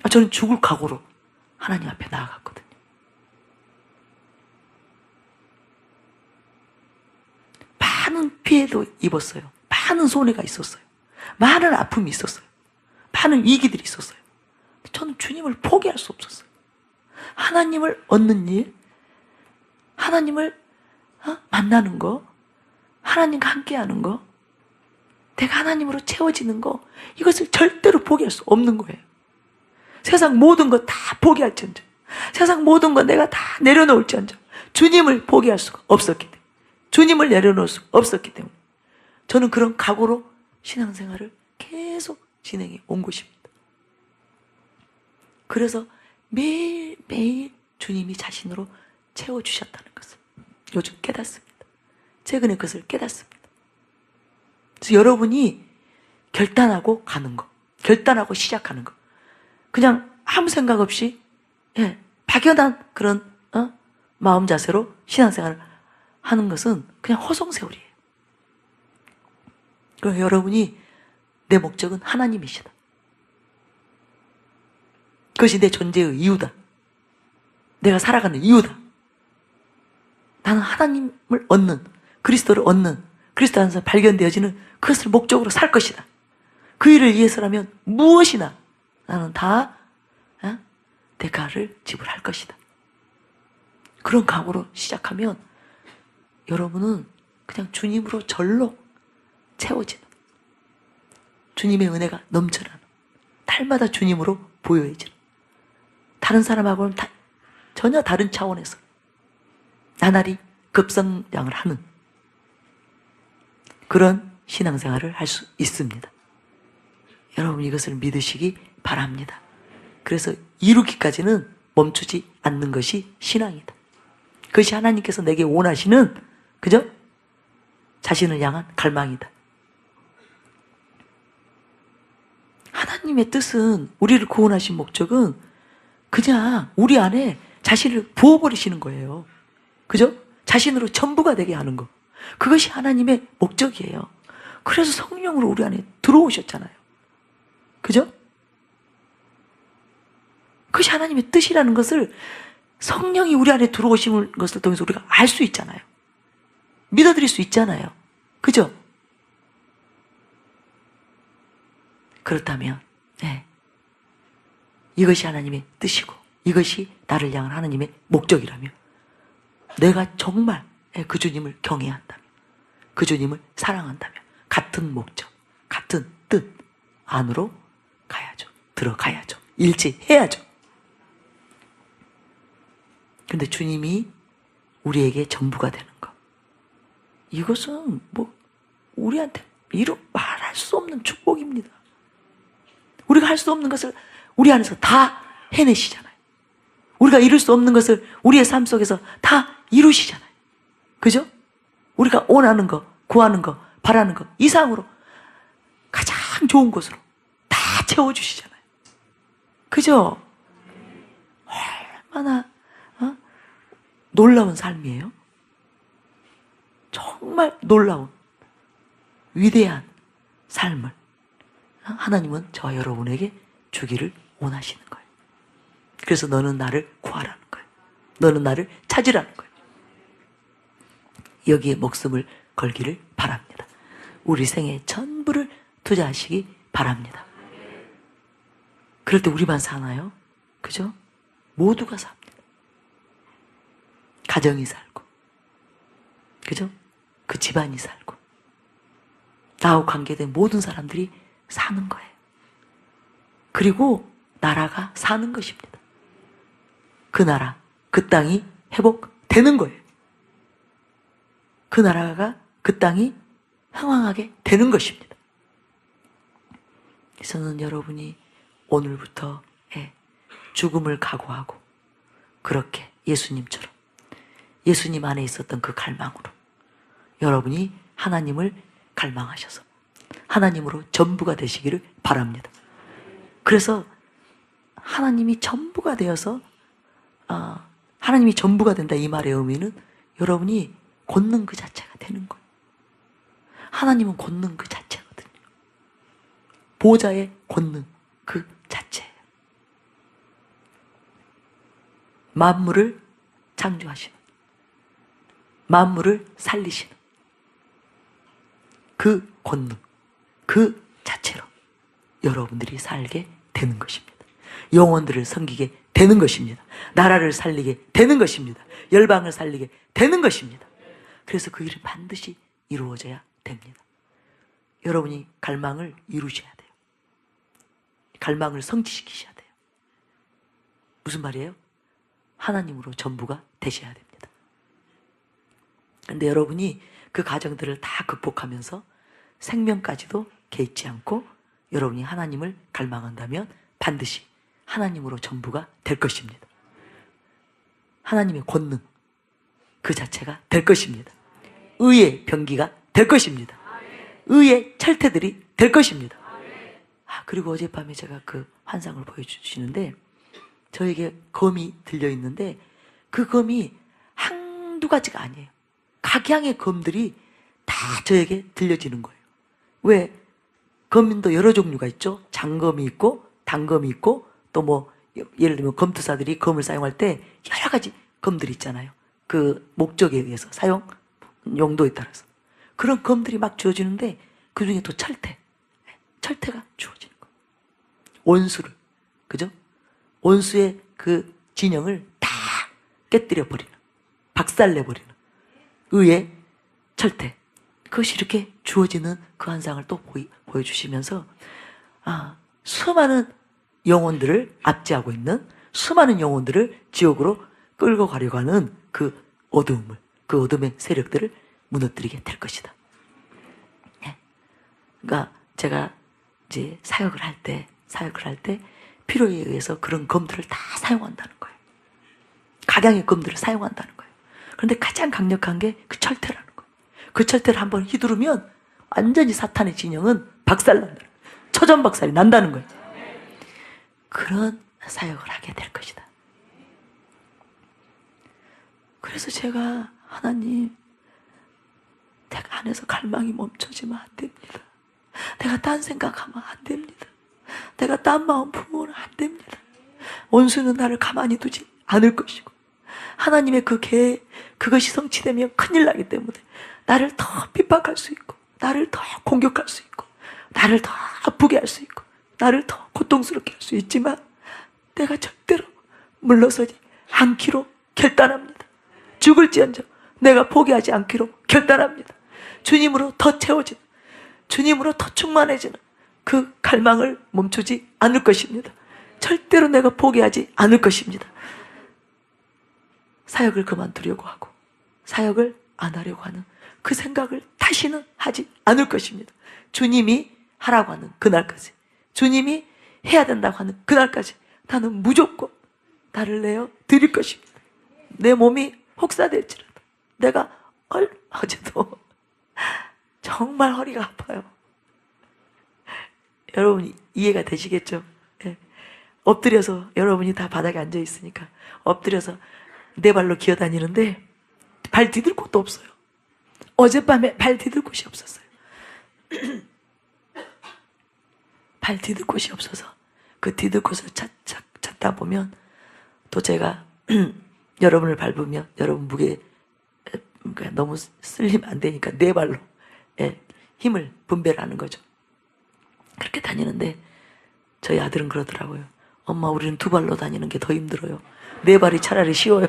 저는 죽을 각오로 하나님 앞에 나아갔거든요. 많은 피해도 입었어요. 많은 손해가 있었어요. 많은 아픔이 있었어요. 많은 위기들이 있었어요. 저는 주님을 포기할 수 없었어요. 하나님을 얻는 일, 하나님을 만나는 거, 하나님과 함께하는 거, 내가 하나님으로 채워지는 거, 이것을 절대로 포기할 수 없는 거예요. 세상 모든 거 다 포기할지언정, 세상 모든 거 내가 다 내려놓을지언정 주님을 포기할 수가 없었기 때문에, 주님을 내려놓을 수 없었기 때문에 저는 그런 각오로 신앙생활을 계속 진행해 온 것입니다. 그래서 매일매일 주님이 자신으로 채워주셨다는 것을 요즘 깨닫습니다. 최근에 그것을 깨닫습니다. 그래서 여러분이 결단하고 가는 거, 결단하고 시작하는 거, 그냥 아무 생각 없이 막연한 그런 마음 자세로 신앙생활을 하는 것은 그냥 허송세월이에요. 그럼 여러분이 내 목적은 하나님이시다. 그것이 내 존재의 이유다. 내가 살아가는 이유다. 나는 하나님을 얻는, 그리스도를 얻는, 그리스도 안에서 발견되어지는 그것을 목적으로 살 것이다. 그 일을 위해서라면 무엇이나 나는 다 대가를 지불할 것이다. 그런 각오로 시작하면 여러분은 그냥 주님으로 절로 채워지는, 주님의 은혜가 넘쳐나는, 날마다 주님으로 보여지는, 다른 사람하고는 전혀 다른 차원에서 나날이 급성장을 하는 그런 신앙생활을 할 수 있습니다. 여러분 이것을 믿으시기 바랍니다. 그래서 이루기까지는 멈추지 않는 것이 신앙이다. 그것이 하나님께서 내게 원하시는, 그죠? 자신을 향한 갈망이다. 하나님의 뜻은, 우리를 구원하신 목적은 그냥 우리 안에 자신을 부어버리시는 거예요. 그죠? 자신으로 전부가 되게 하는 거. 그것이 하나님의 목적이에요. 그래서 성령으로 우리 안에 들어오셨잖아요. 그죠? 그것이 하나님의 뜻이라는 것을, 성령이 우리 안에 들어오신 것을 통해서 우리가 알 수 있잖아요. 믿어드릴 수 있잖아요. 그죠? 그렇다면 네, 이것이 하나님의 뜻이고 이것이 나를 향한 하나님의 목적이라면, 내가 정말 그 주님을 경외한다면, 그 주님을 사랑한다면, 같은 목적, 같은 뜻 안으로 가야죠. 들어가야죠. 일치해야죠. 근데 주님이 우리에게 전부가 되는 것, 이것은 뭐 우리한테 말할 수 없는 축복입니다. 우리가 할 수 없는 것을 우리 안에서 다 해내시잖아요. 우리가 이룰 수 없는 것을 우리의 삶 속에서 다 이루시잖아요. 그죠? 우리가 원하는 거, 구하는 거, 바라는 거 이상으로 가장 좋은 곳으로 다 채워주시잖아요. 그죠? 얼마나 놀라운 삶이에요. 정말 놀라운 위대한 삶을 하나님은 저와 여러분에게 주기를 원하시는 거예요. 그래서 너는 나를 구하라는 거예요. 너는 나를 찾으라는 거예요. 여기에 목숨을 걸기를 바랍니다. 우리 생의 전부를 투자하시기 바랍니다. 그럴 때 우리만 사나요? 그죠? 모두가 삽니다. 가정이 살고, 그죠? 그 집안이 살고, 나하고 관계된 모든 사람들이 사는 거예요. 그리고 나라가 사는 것입니다. 그 나라, 그 땅이 회복되는 거예요. 그 나라가, 그 땅이 흥왕하게 되는 것입니다. 저는 여러분이 오늘부터 죽음을 각오하고 그렇게 예수님처럼, 예수님 안에 있었던 그 갈망으로 여러분이 하나님을 갈망하셔서 하나님으로 전부가 되시기를 바랍니다. 그래서 하나님이 전부가 되어서, 하나님이 전부가 된다, 이 말의 의미는 여러분이 권능 그 자체가 되는 거예요. 하나님은 권능 그 자체거든요. 보좌의 권능 그 자체예요. 만물을 창조하시는, 만물을 살리시는 그 권능 그 자체로 여러분들이 살게 되는 것입니다. 영혼들을 섬기게 되는 것입니다. 나라를 살리게 되는 것입니다. 열방을 살리게 되는 것입니다. 그래서 그 일은 반드시 이루어져야 됩니다. 여러분이 갈망을 이루셔야 돼요. 갈망을 성취시키셔야 돼요. 무슨 말이에요? 하나님으로 전부가 되셔야 됩니다. 근데 여러분이 그 과정들을 다 극복하면서 생명까지도 개의치 않고 여러분이 하나님을 갈망한다면 반드시 하나님으로 전부가 될 것입니다. 하나님의 권능 그 자체가 될 것입니다. 의의 병기가 될 것입니다. 의의 철퇴들이 될 것입니다. 그리고 어젯밤에 제가 그 환상을 보여주시는데, 저에게 검이 들려있는데 그 검이 한두 가지가 아니에요. 각양의 검들이 다 저에게 들려지는 거예요. 왜? 검도 여러 종류가 있죠. 장검이 있고 단검이 있고 또 뭐 예를 들면 검투사들이 검을 사용할 때 여러 가지 검들이 있잖아요. 그 목적에 의해서 사용 용도에 따라서 그런 검들이 막 주어지는데 그 중에 또 철퇴가 주어지는 거예요. 원수를, 그죠? 원수의 그 진영을 다 깨뜨려 버리는, 박살내 버리는 의의 철퇴, 그것이 이렇게 주어지는 그 환상을 또 보여주시면서 수많은 영혼들을 압제하고 있는, 수많은 영혼들을 지옥으로 끌고 가려고 하는 그 어둠의 세력들을 무너뜨리게 될 것이다. 그러니까 제가 이제 사역을 할 때 필요에 의해서 그런 검들을 다 사용한다는 거예요. 각양의 검들을 사용한다는 거예요. 그런데 가장 강력한 게 그 철퇴라는 거예요. 그 철퇴를 한번 휘두르면 완전히 사탄의 진영은 박살난다는 거예요. 처전박살이 난다는 거예요. 그런 사역을 하게 될 것이다. 그래서 제가 하나님, 내가 안에서 갈망이 멈춰지면 안 됩니다. 내가 딴 생각하면 안 됩니다. 내가 딴 마음 품으면 안 됩니다. 원수는 나를 가만히 두지 않을 것이고 하나님의 그 계획, 그것이 성취되면 큰일 나기 때문에 나를 더 핍박할 수 있고 나를 더 공격할 수 있고 나를 더 아프게 할 수 있고 나를 더 고통스럽게 할 수 있지만 내가 절대로 물러서지 않기로 결단합니다. 죽을지언정 내가 포기하지 않기로 결단합니다. 주님으로 더 채워지는, 주님으로 더 충만해지는 그 갈망을 멈추지 않을 것입니다. 절대로 내가 포기하지 않을 것입니다. 사역을 그만두려고 하고 사역을 안 하려고 하는 그 생각을 다시는 하지 않을 것입니다. 주님이 하라고 하는 그날까지, 주님이 해야 된다고 하는 그날까지 나는 무조건 나를 내어 드릴 것입니다. 내 몸이 혹사될지라도 내가 어제도 정말 허리가 아파요. 여러분 이해가 되시겠죠? 네. 엎드려서 여러분이 다 바닥에 앉아 있으니까 엎드려서 네 발로 기어다니는데 발 디딜 곳도 없어요. 어젯밤에 발 디딜 곳이 없었어요. 발 디딜 곳이 없어서 그 디딜 곳을 찾다 보면 또 제가 여러분을 밟으면 여러분 무게 너무 쓸리면 안 되니까 네 발로 힘을 분배를 하는 거죠. 그렇게 다니는데 저희 아들은 그러더라고요. 엄마 우리는 두 발로 다니는 게 더 힘들어요. 네 발이 차라리 쉬워요.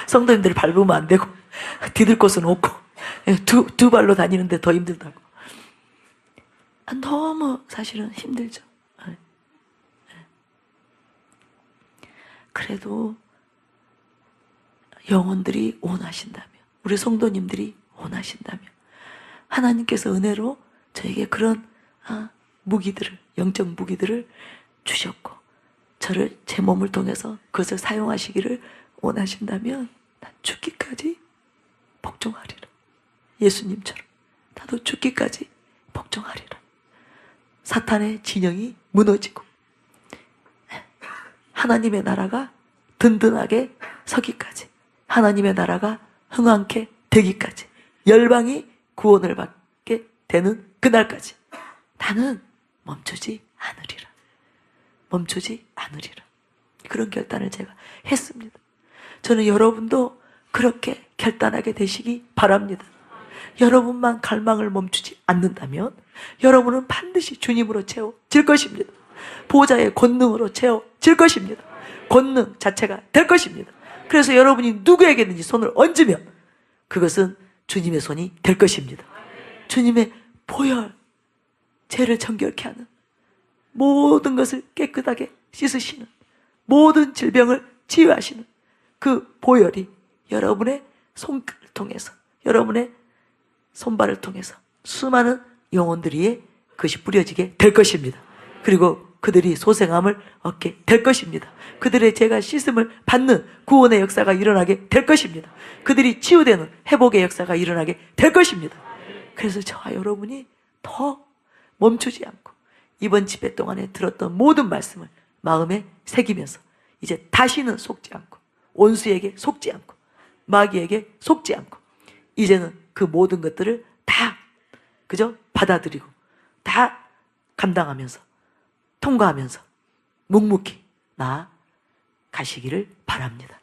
성도님들 밟으면 안 되고 디딜 곳은 없고 두 발로 다니는데 더 힘들다고. 너무 사실은 힘들죠. 그래도 영혼들이 원하신다면, 우리 성도님들이 원하신다면 하나님께서 은혜로 저에게 그런 무기들을, 영적 무기들을 주셨고 저를 제 몸을 통해서 그것을 사용하시기를 원하신다면 난 죽기까지 복종하리라. 예수님처럼 나도 죽기까지 복종하리라. 사탄의 진영이 무너지고 하나님의 나라가 든든하게 서기까지, 하나님의 나라가 흥왕케 되기까지, 열방이 구원을 받게 되는 그날까지 나는 멈추지 않으리라. 멈추지 않으리라. 그런 결단을 제가 했습니다. 저는 여러분도 그렇게 결단하게 되시기 바랍니다. 여러분만 갈망을 멈추지 않는다면 여러분은 반드시 주님으로 채워질 것입니다. 보좌의 권능으로 채워질 것입니다. 권능 자체가 될 것입니다. 그래서 여러분이 누구에게든지 손을 얹으면 그것은 주님의 손이 될 것입니다. 주님의 보혈, 죄를 정결케 하는, 모든 것을 깨끗하게 씻으시는, 모든 질병을 치유하시는 그 보혈이 여러분의 손길을 통해서, 여러분의 손발을 통해서 수많은 영혼들이 그것이 뿌려지게 될 것입니다. 그리고 그들이 소생함을 얻게 될 것입니다. 그들의 죄가 씻음을 받는 구원의 역사가 일어나게 될 것입니다. 그들이 치유되는 회복의 역사가 일어나게 될 것입니다. 그래서 저와 여러분이 더 멈추지 않고 이번 집회 동안에 들었던 모든 말씀을 마음에 새기면서 이제 다시는 속지 않고, 원수에게 속지 않고, 마귀에게 속지 않고, 이제는 그 모든 것들을 다 그저 받아들이고 다 감당하면서 통과하면서 묵묵히 나아가시기를 바랍니다.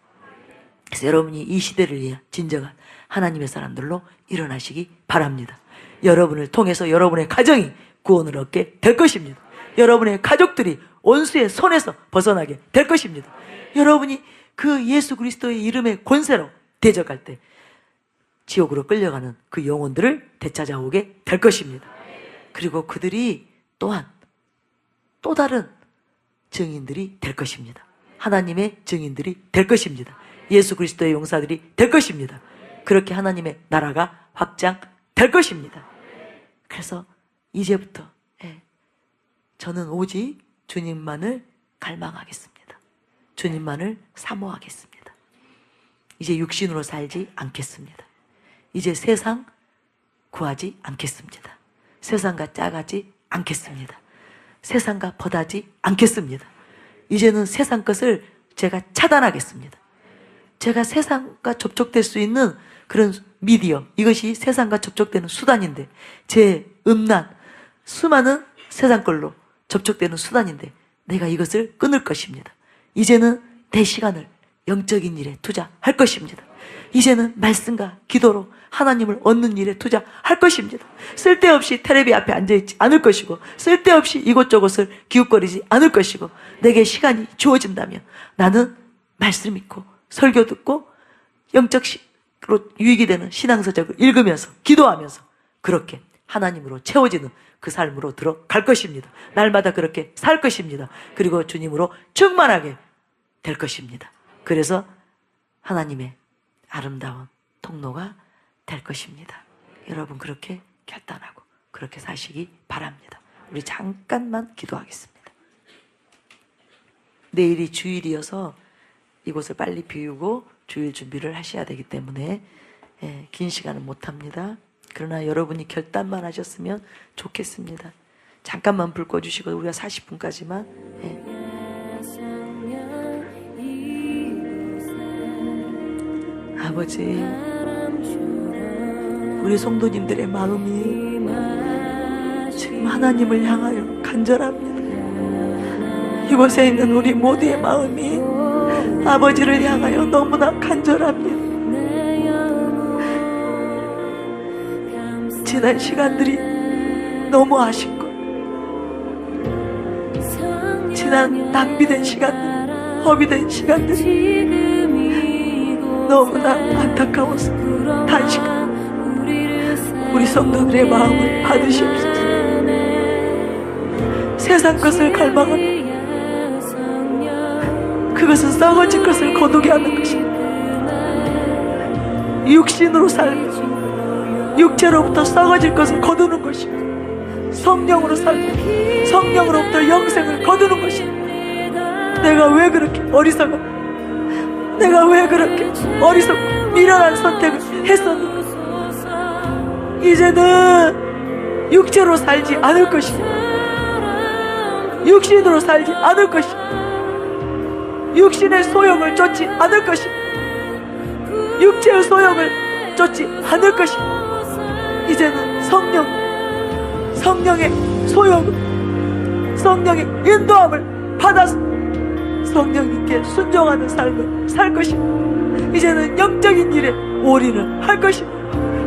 그래서 여러분이 이 시대를 위해 진정한 하나님의 사람들로 일어나시기 바랍니다. 여러분을 통해서 여러분의 가정이 구원을 얻게 될 것입니다. 여러분의 가족들이 원수의 손에서 벗어나게 될 것입니다. 여러분이 그 예수 그리스도의 이름의 권세로 대적할 때 지옥으로 끌려가는 그 영혼들을 되찾아오게 될 것입니다. 그리고 그들이 또한 또 다른 증인들이 될 것입니다. 하나님의 증인들이 될 것입니다. 예수 그리스도의 용사들이 될 것입니다. 그렇게 하나님의 나라가 확장될 것입니다. 그래서 이제부터 저는 오직 주님만을 갈망하겠습니다. 주님만을 사모하겠습니다. 이제 육신으로 살지 않겠습니다. 이제 세상 구하지 않겠습니다. 세상과 짜가지 않겠습니다. 세상과 벌하지 않겠습니다. 이제는 세상 것을 제가 차단하겠습니다. 제가 세상과 접촉될 수 있는 그런 미디어, 이것이 세상과 접촉되는 수단인데, 제 음란, 수많은 세상 걸로 접촉되는 수단인데 내가 이것을 끊을 것입니다. 이제는 내 시간을 영적인 일에 투자할 것입니다. 이제는 말씀과 기도로 하나님을 얻는 일에 투자할 것입니다. 쓸데없이 텔레비 앞에 앉아있지 않을 것이고, 쓸데없이 이곳저곳을 기웃거리지 않을 것이고, 내게 시간이 주어진다면 나는 말씀 읽고 설교 듣고 영적으로 유익이 되는 신앙서적을 읽으면서 기도하면서 그렇게 하나님으로 채워지는 그 삶으로 들어갈 것입니다. 날마다 그렇게 살 것입니다. 그리고 주님으로 충만하게 될 것입니다. 그래서 하나님의 아름다운 통로가 될 것입니다. 여러분 그렇게 결단하고 그렇게 사시기 바랍니다. 우리 잠깐만 기도하겠습니다. 내일이 주일이어서 이곳을 빨리 비우고 주일 준비를 하셔야 되기 때문에 긴 시간은 못합니다. 그러나 여러분이 결단만 하셨으면 좋겠습니다. 잠깐만 불 꺼주시고 우리가 40분까지만 아버지, 우리 성도님들의 마음이 지금 하나님을 향하여 간절합니다. 이곳에 있는 우리 모두의 마음이 아버지를 향하여 너무나 간절합니다. 지난 시간들이 너무 아쉽고, 지난 낭비된 시간들, 허비된 시간들이 너무나 안타까워서 단식하고 우리 성도들의 마음을 받으시옵소서. 세상 것을 갈망하며 그것은 썩어진 것을 거두게 하는 것입니다. 육신으로 살며 육체로부터 썩어질 것을 거두는 것입니다. 성령으로 살며 성령으로부터 영생을 거두는 것입니다. 내가 왜 그렇게 어리석어, 내가 왜 그렇게 어리석고 미련한 선택을 했었는가. 이제는 육체로 살지 않을 것입니다. 육신으로 살지 않을 것입니다. 육신의 소용을 쫓지 않을 것입니다. 육체의 소용을 쫓지 않을 것입니다. 이제는 성령의 소용을, 성령의 인도함을 받아서 성령님께 순종하는 삶을 살 것입니다. 이제는 영적인 일에 올인을 할 것입니다.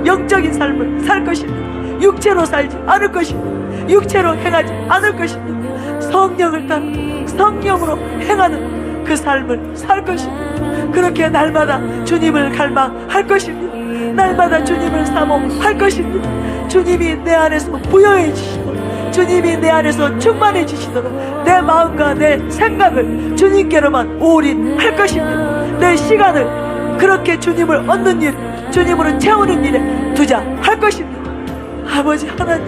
영적인 삶을 살 것입니다. 육체로 살지 않을 것입니다. 육체로 행하지 않을 것입니다. 성령을 따라 성령으로 행하는 그 삶을 살 것입니다. 그렇게 날마다 주님을 갈망할 것입니다. 날마다 주님을 사모할 것입니다. 주님이 내 안에서 부여해지시도록, 주님이 내 안에서 충만해지시도록 내 마음과 내 생각을 주님께로만 올인할 것입니다. 내 시간을 그렇게 주님을 얻는 일, 주님으로 채우는 일에 투자할 것입니다. 아버지 하나님,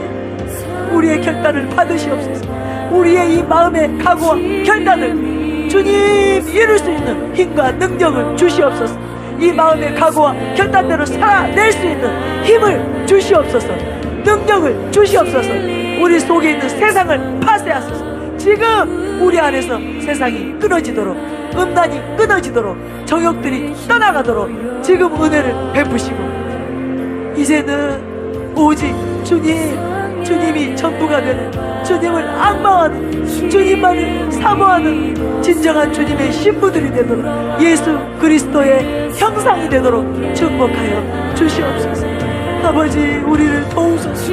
우리의 결단을 받으시옵소서. 우리의 이 마음의 각오와 결단을 주님 이룰 수 있는 힘과 능력을 주시옵소서. 이 마음의 각오와 결단대로 살아낼 수 있는 힘을 주시옵소서. 능력을 주시옵소서. 우리 속에 있는 세상을 파쇄하소서. 지금 우리 안에서 세상이 끊어지도록, 음란이 끊어지도록, 정욕들이 떠나가도록 지금 은혜를 베푸시고, 이제는 오직 주님이 전부가 되는, 주님을 악망하는, 주님만을 사모하는 진정한 주님의 신부들이 되도록, 예수 그리스도의 형상이 되도록 축복하여 주시옵소서. 아버지, 우리를 도우소서.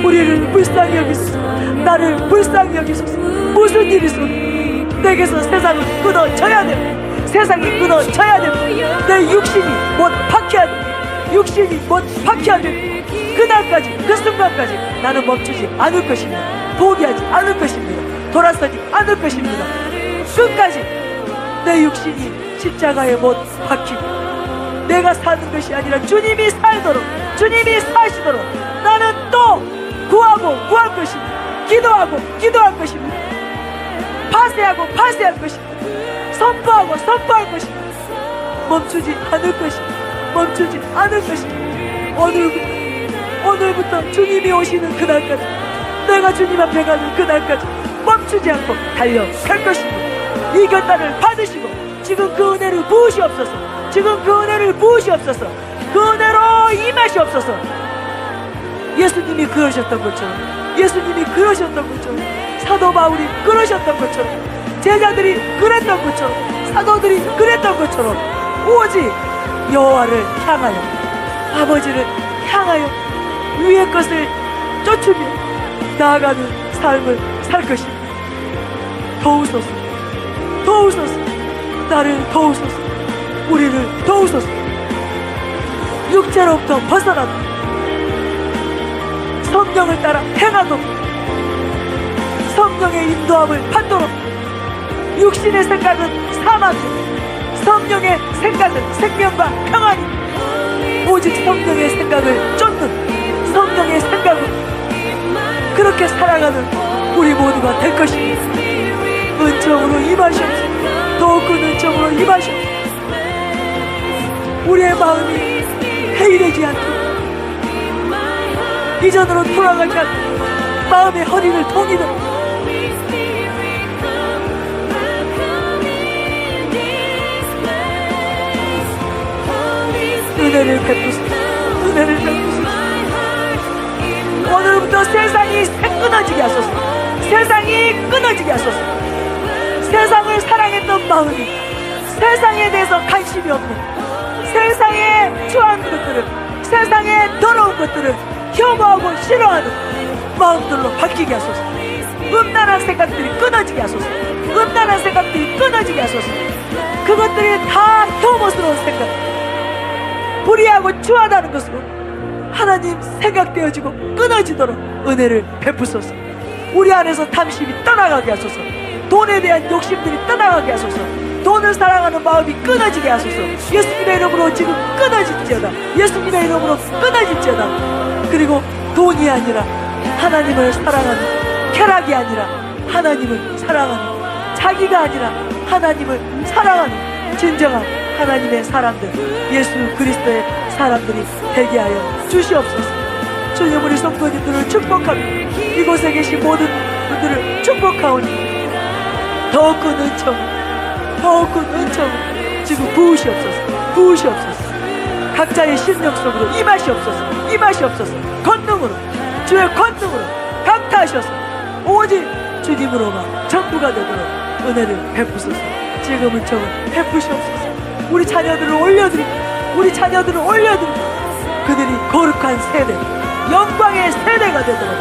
우리를 불쌍히 여기소서. 나를 불쌍히 여기소서. 무슨 일이 있어도 내게서 세상을 끊어져야 됩니다. 세상이 끊어져야 됩니다. 내 육신이 못 박혀야 됩니다. 육신이 못 박혀야 됩니다. 그날까지, 그 순간까지 나는 멈추지 않을 것입니다. 포기하지 않을 것입니다. 돌아서지 않을 것입니다. 끝까지 내 육신이 십자가에 못 박히고 내가 사는 것이 아니라 주님이 살도록, 주님이 사시도록 나는 또 구하고 구할 것입니다. 기도하고 기도할 것입니다. 파쇄하고 파쇄할 것입니다. 선포하고 선포할 것입니다. 멈추지 않을 것입니다. 멈추지 않을 것입니다. 오늘부터 주님이 오시는 그날까지, 내가 주님 앞에 가는 그날까지 멈추지 않고 달려갈 것입니다. 이 결단을 받으시고 지금 그 은혜를 부으시옵소서. 지금 그 은혜를 부으시옵소서. 그 은혜로 임하시옵소서. 예수님이 그러셨던 것처럼, 예수님이 그러셨던 것처럼, 사도 바울이 그러셨던 것처럼, 제자들이 그랬던 것처럼, 사도들이 그랬던 것처럼 오직 여호와를 향하여, 아버지를 향하여 위의 것을 쫓으며 나아가는 삶을 살 것입니다. 도우소서, 도우소서, 나를 도우소서, 우리를 도우소서. 육체로부터 벗어나도 성령을 따라 행하도록, 성령의 인도함을 받도록, 육신의 생각은 사망이, 성령의 생각은 생명과 평안이, 오직 성령의 생각을 쫓는, 성령의 생각을 그렇게 살아가는 우리 모두가 될 것입니다. 은총으로 임하시옵소서. 더욱 큰 은총으로 임하시옵소서. 우리의 마음이 해이되지 않도록, 이전으로 돌아가지 않도록 마음의 허리를 동이도록 은혜를 베푸소서. 은혜를 베푸소서. 오늘부터 세상이 끊어지게 하소서. 세상이 끊어지게 하소서. 세상을 사랑했던 마음이 세상에 대해서 관심이 없는, 세상에 추한 것들을, 세상에 더러운 것들을 혐오하고 싫어하는 마음들로 바뀌게 하소서. 음란한 생각들이 끊어지게 하소서. 음란한 생각들이 끊어지게 하소서. 그것들이 다 혐오스러운 생각, 불의하고 추하다는 것으로 하나님 생각되어지고 끊어지도록 은혜를 베푸소서. 우리 안에서 탐심이 떠나가게 하소서. 돈에 대한 욕심들이 떠나가게 하소서. 돈을 사랑하는 마음이 끊어지게 하소서. 예수님의 이름으로 지금 끊어질지어다. 예수님의 이름으로 끊어질지어다. 그리고 돈이 아니라 하나님을 사랑하는, 쾌락이 아니라 하나님을 사랑하는, 자기가 아니라 하나님을 사랑하는 진정한 하나님의 사람들, 예수 그리스도의 사람들이 되게 하여 주시옵소서. 주님, 우리 성도님들을 축복합니다. 이곳에 계신 모든 분들을 축복하오니 더욱 큰 은총, 더욱 큰 은총 지금 부으시옵소서. 부으시옵소서. 각자의 심령 속으로 임하시옵소서. 임하시옵소서. 권능으로, 주의 권능으로 강타하셔서 오직 주님으로만 전부가 되도록 은혜를 베푸소서. 지금 은총을 베푸시옵소서. 우리 자녀들을 올려드립니다. 우리 자녀들을 올려드립니다. 그들이 거룩한 세대, 영광의 세대가 되도록,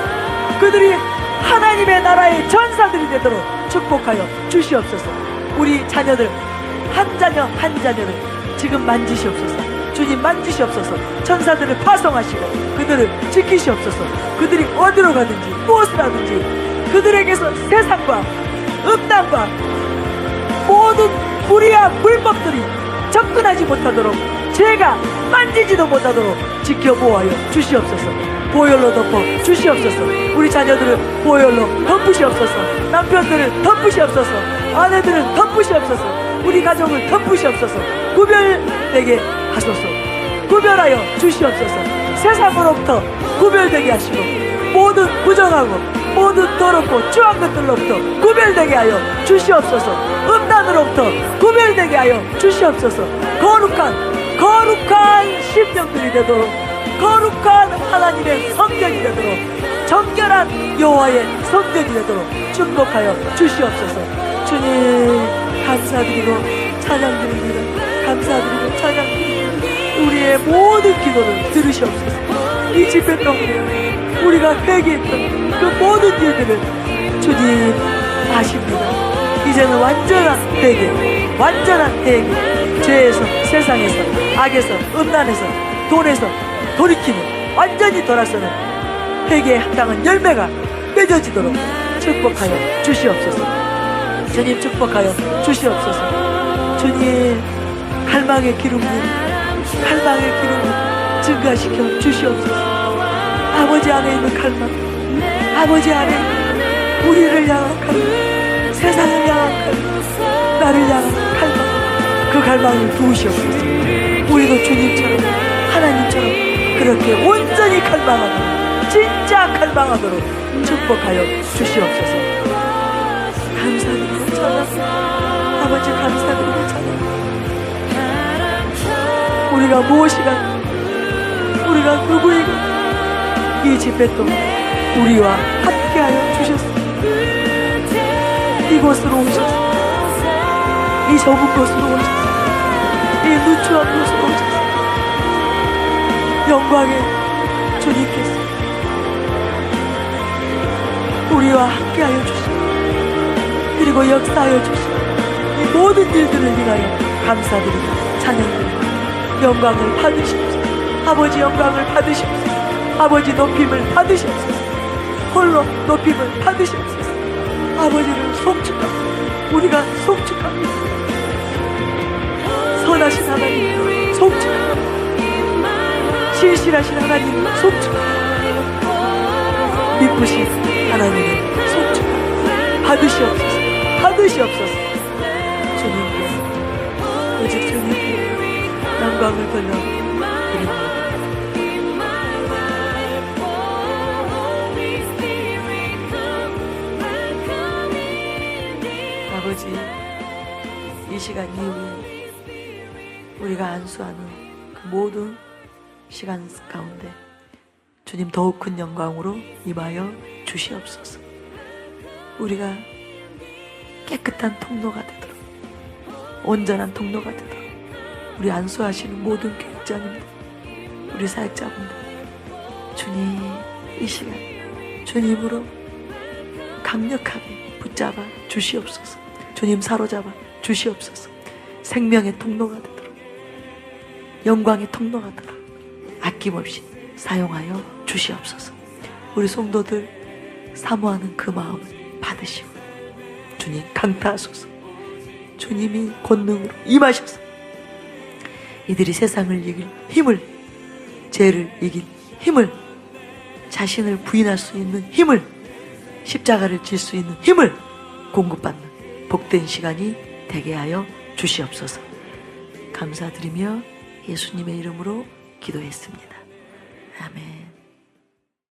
그들이 하나님의 나라의 전사들이 되도록 축복하여 주시옵소서. 우리 자녀들 한 자녀 한 자녀를 지금 만지시옵소서. 주님 만지시옵소서. 천사들을 파송하시고 그들을 지키시옵소서. 그들이 어디로 가든지 무엇을 하든지 그들에게서 세상과 음란과 모든 불의와 불법들이 접근하지 못하도록, 죄가 만지지도 못하도록 지켜보아요 주시옵소서. 보혈로 덮어 주시옵소서. 우리 자녀들을 보혈로 덮으시옵소서. 남편들을 덮으시옵소서. 아내들을 덮으시옵소서. 우리 가족을 덮으시옵소서. 구별되게 하소서. 구별하여 주시옵소서. 세상으로부터 구별되게 하시고 모든 부정하고 모든 더럽고 추한 것들로부터 구별되게 하여 주시옵소서. 음란으로부터 구별되게 하여 주시옵소서. 거룩한 심령들이 되도록, 거룩한 하나님의 성전이 되도록, 정결한 여호와의 성전이 되도록 축복하여 주시옵소서. 주님 감사드리고 찬양드립니다. 감사드리고 찬양드립니다. 우리의 모든 기도를 들으시옵소서. 이 집회 동안에 우리가 회개했던 그 모든 일들을 주님 아십니다. 이제는 완전한 회개, 완전한 회개, 죄에서, 세상에서, 악에서, 음란에서, 돈에서 돌이키는, 완전히 돌아서는 회개에 합당한 열매가 맺어지도록 축복하여 주시옵소서. 주님 축복하여 주시옵소서. 주님 갈망의 기름을 증가시켜 주시옵소서. 아버지 안에 있는 갈망, 아버지 안에 우리를 향한 갈망, 세상을 향한 갈망, 나를 향한 갈망, 그 갈망을 도우시옵소서. 우리도 주님처럼 하나님처럼 그렇게 온전히 갈망하도록, 진짜 갈망하도록 축복하여 주시옵소서. 감사드리고 찬양합니다. 아버지 감사드리고 찬양합니다. 우리가 무엇이가, 우리가 누구이가 이 집회 동안 우리와 함께하여 주셨습니다. 이곳으로 오셨습니다. 이 좁은 곳으로 오셨습니다. 이 누추한 곳으로 오셨습니다. 영광의 주님께서 우리와 함께하여 주시고 그리고 역사하여 주시고 이 모든 일들을 위하여 감사드리고 찬양드리고 영광을 받으시옵소서. 아버지 영광을 받으시옵소서. 아버지 높임을 받으시옵소서. 홀로 높임을 받으시옵소서. 아버지를 송축합니다. 우리가 송축합니다. 선하신 하나님 송축합니다. 신실하신 하나님 송축합니다. 미쁘신 하나님을 송축합니다. 받으시옵소서. 받으시옵소서. 주님께 오직 주님께 영광을 돌려드립니다. 아버지, 이 시간 이후에 우리가 안수하는 그 모든 시간 가운데 주님 더욱 큰 영광으로 임하여 주시옵소서. 우리가 깨끗한 통로가 되도록, 온전한 통로가 되도록 우리 안수하시는 모든 교육자님들, 우리 사역자분들, 주님 이 시간 주님으로 강력하게 붙잡아 주시옵소서. 주님 사로잡아 주시옵소서. 생명의 통로가 되도록, 영광의 통로가 되도록 아낌없이 사용하여 주시옵소서. 우리 성도들 사모하는 그 마음을 받으시고 주님 강타하소서. 주님이 권능으로 임하셔서 이들이 세상을 이길 힘을, 죄를 이길 힘을, 자신을 부인할 수 있는 힘을, 십자가를 질 수 있는 힘을 공급받는 복된 시간이 되게 하여 주시옵소서. 감사드리며 예수님의 이름으로 기도했습니다. 아멘.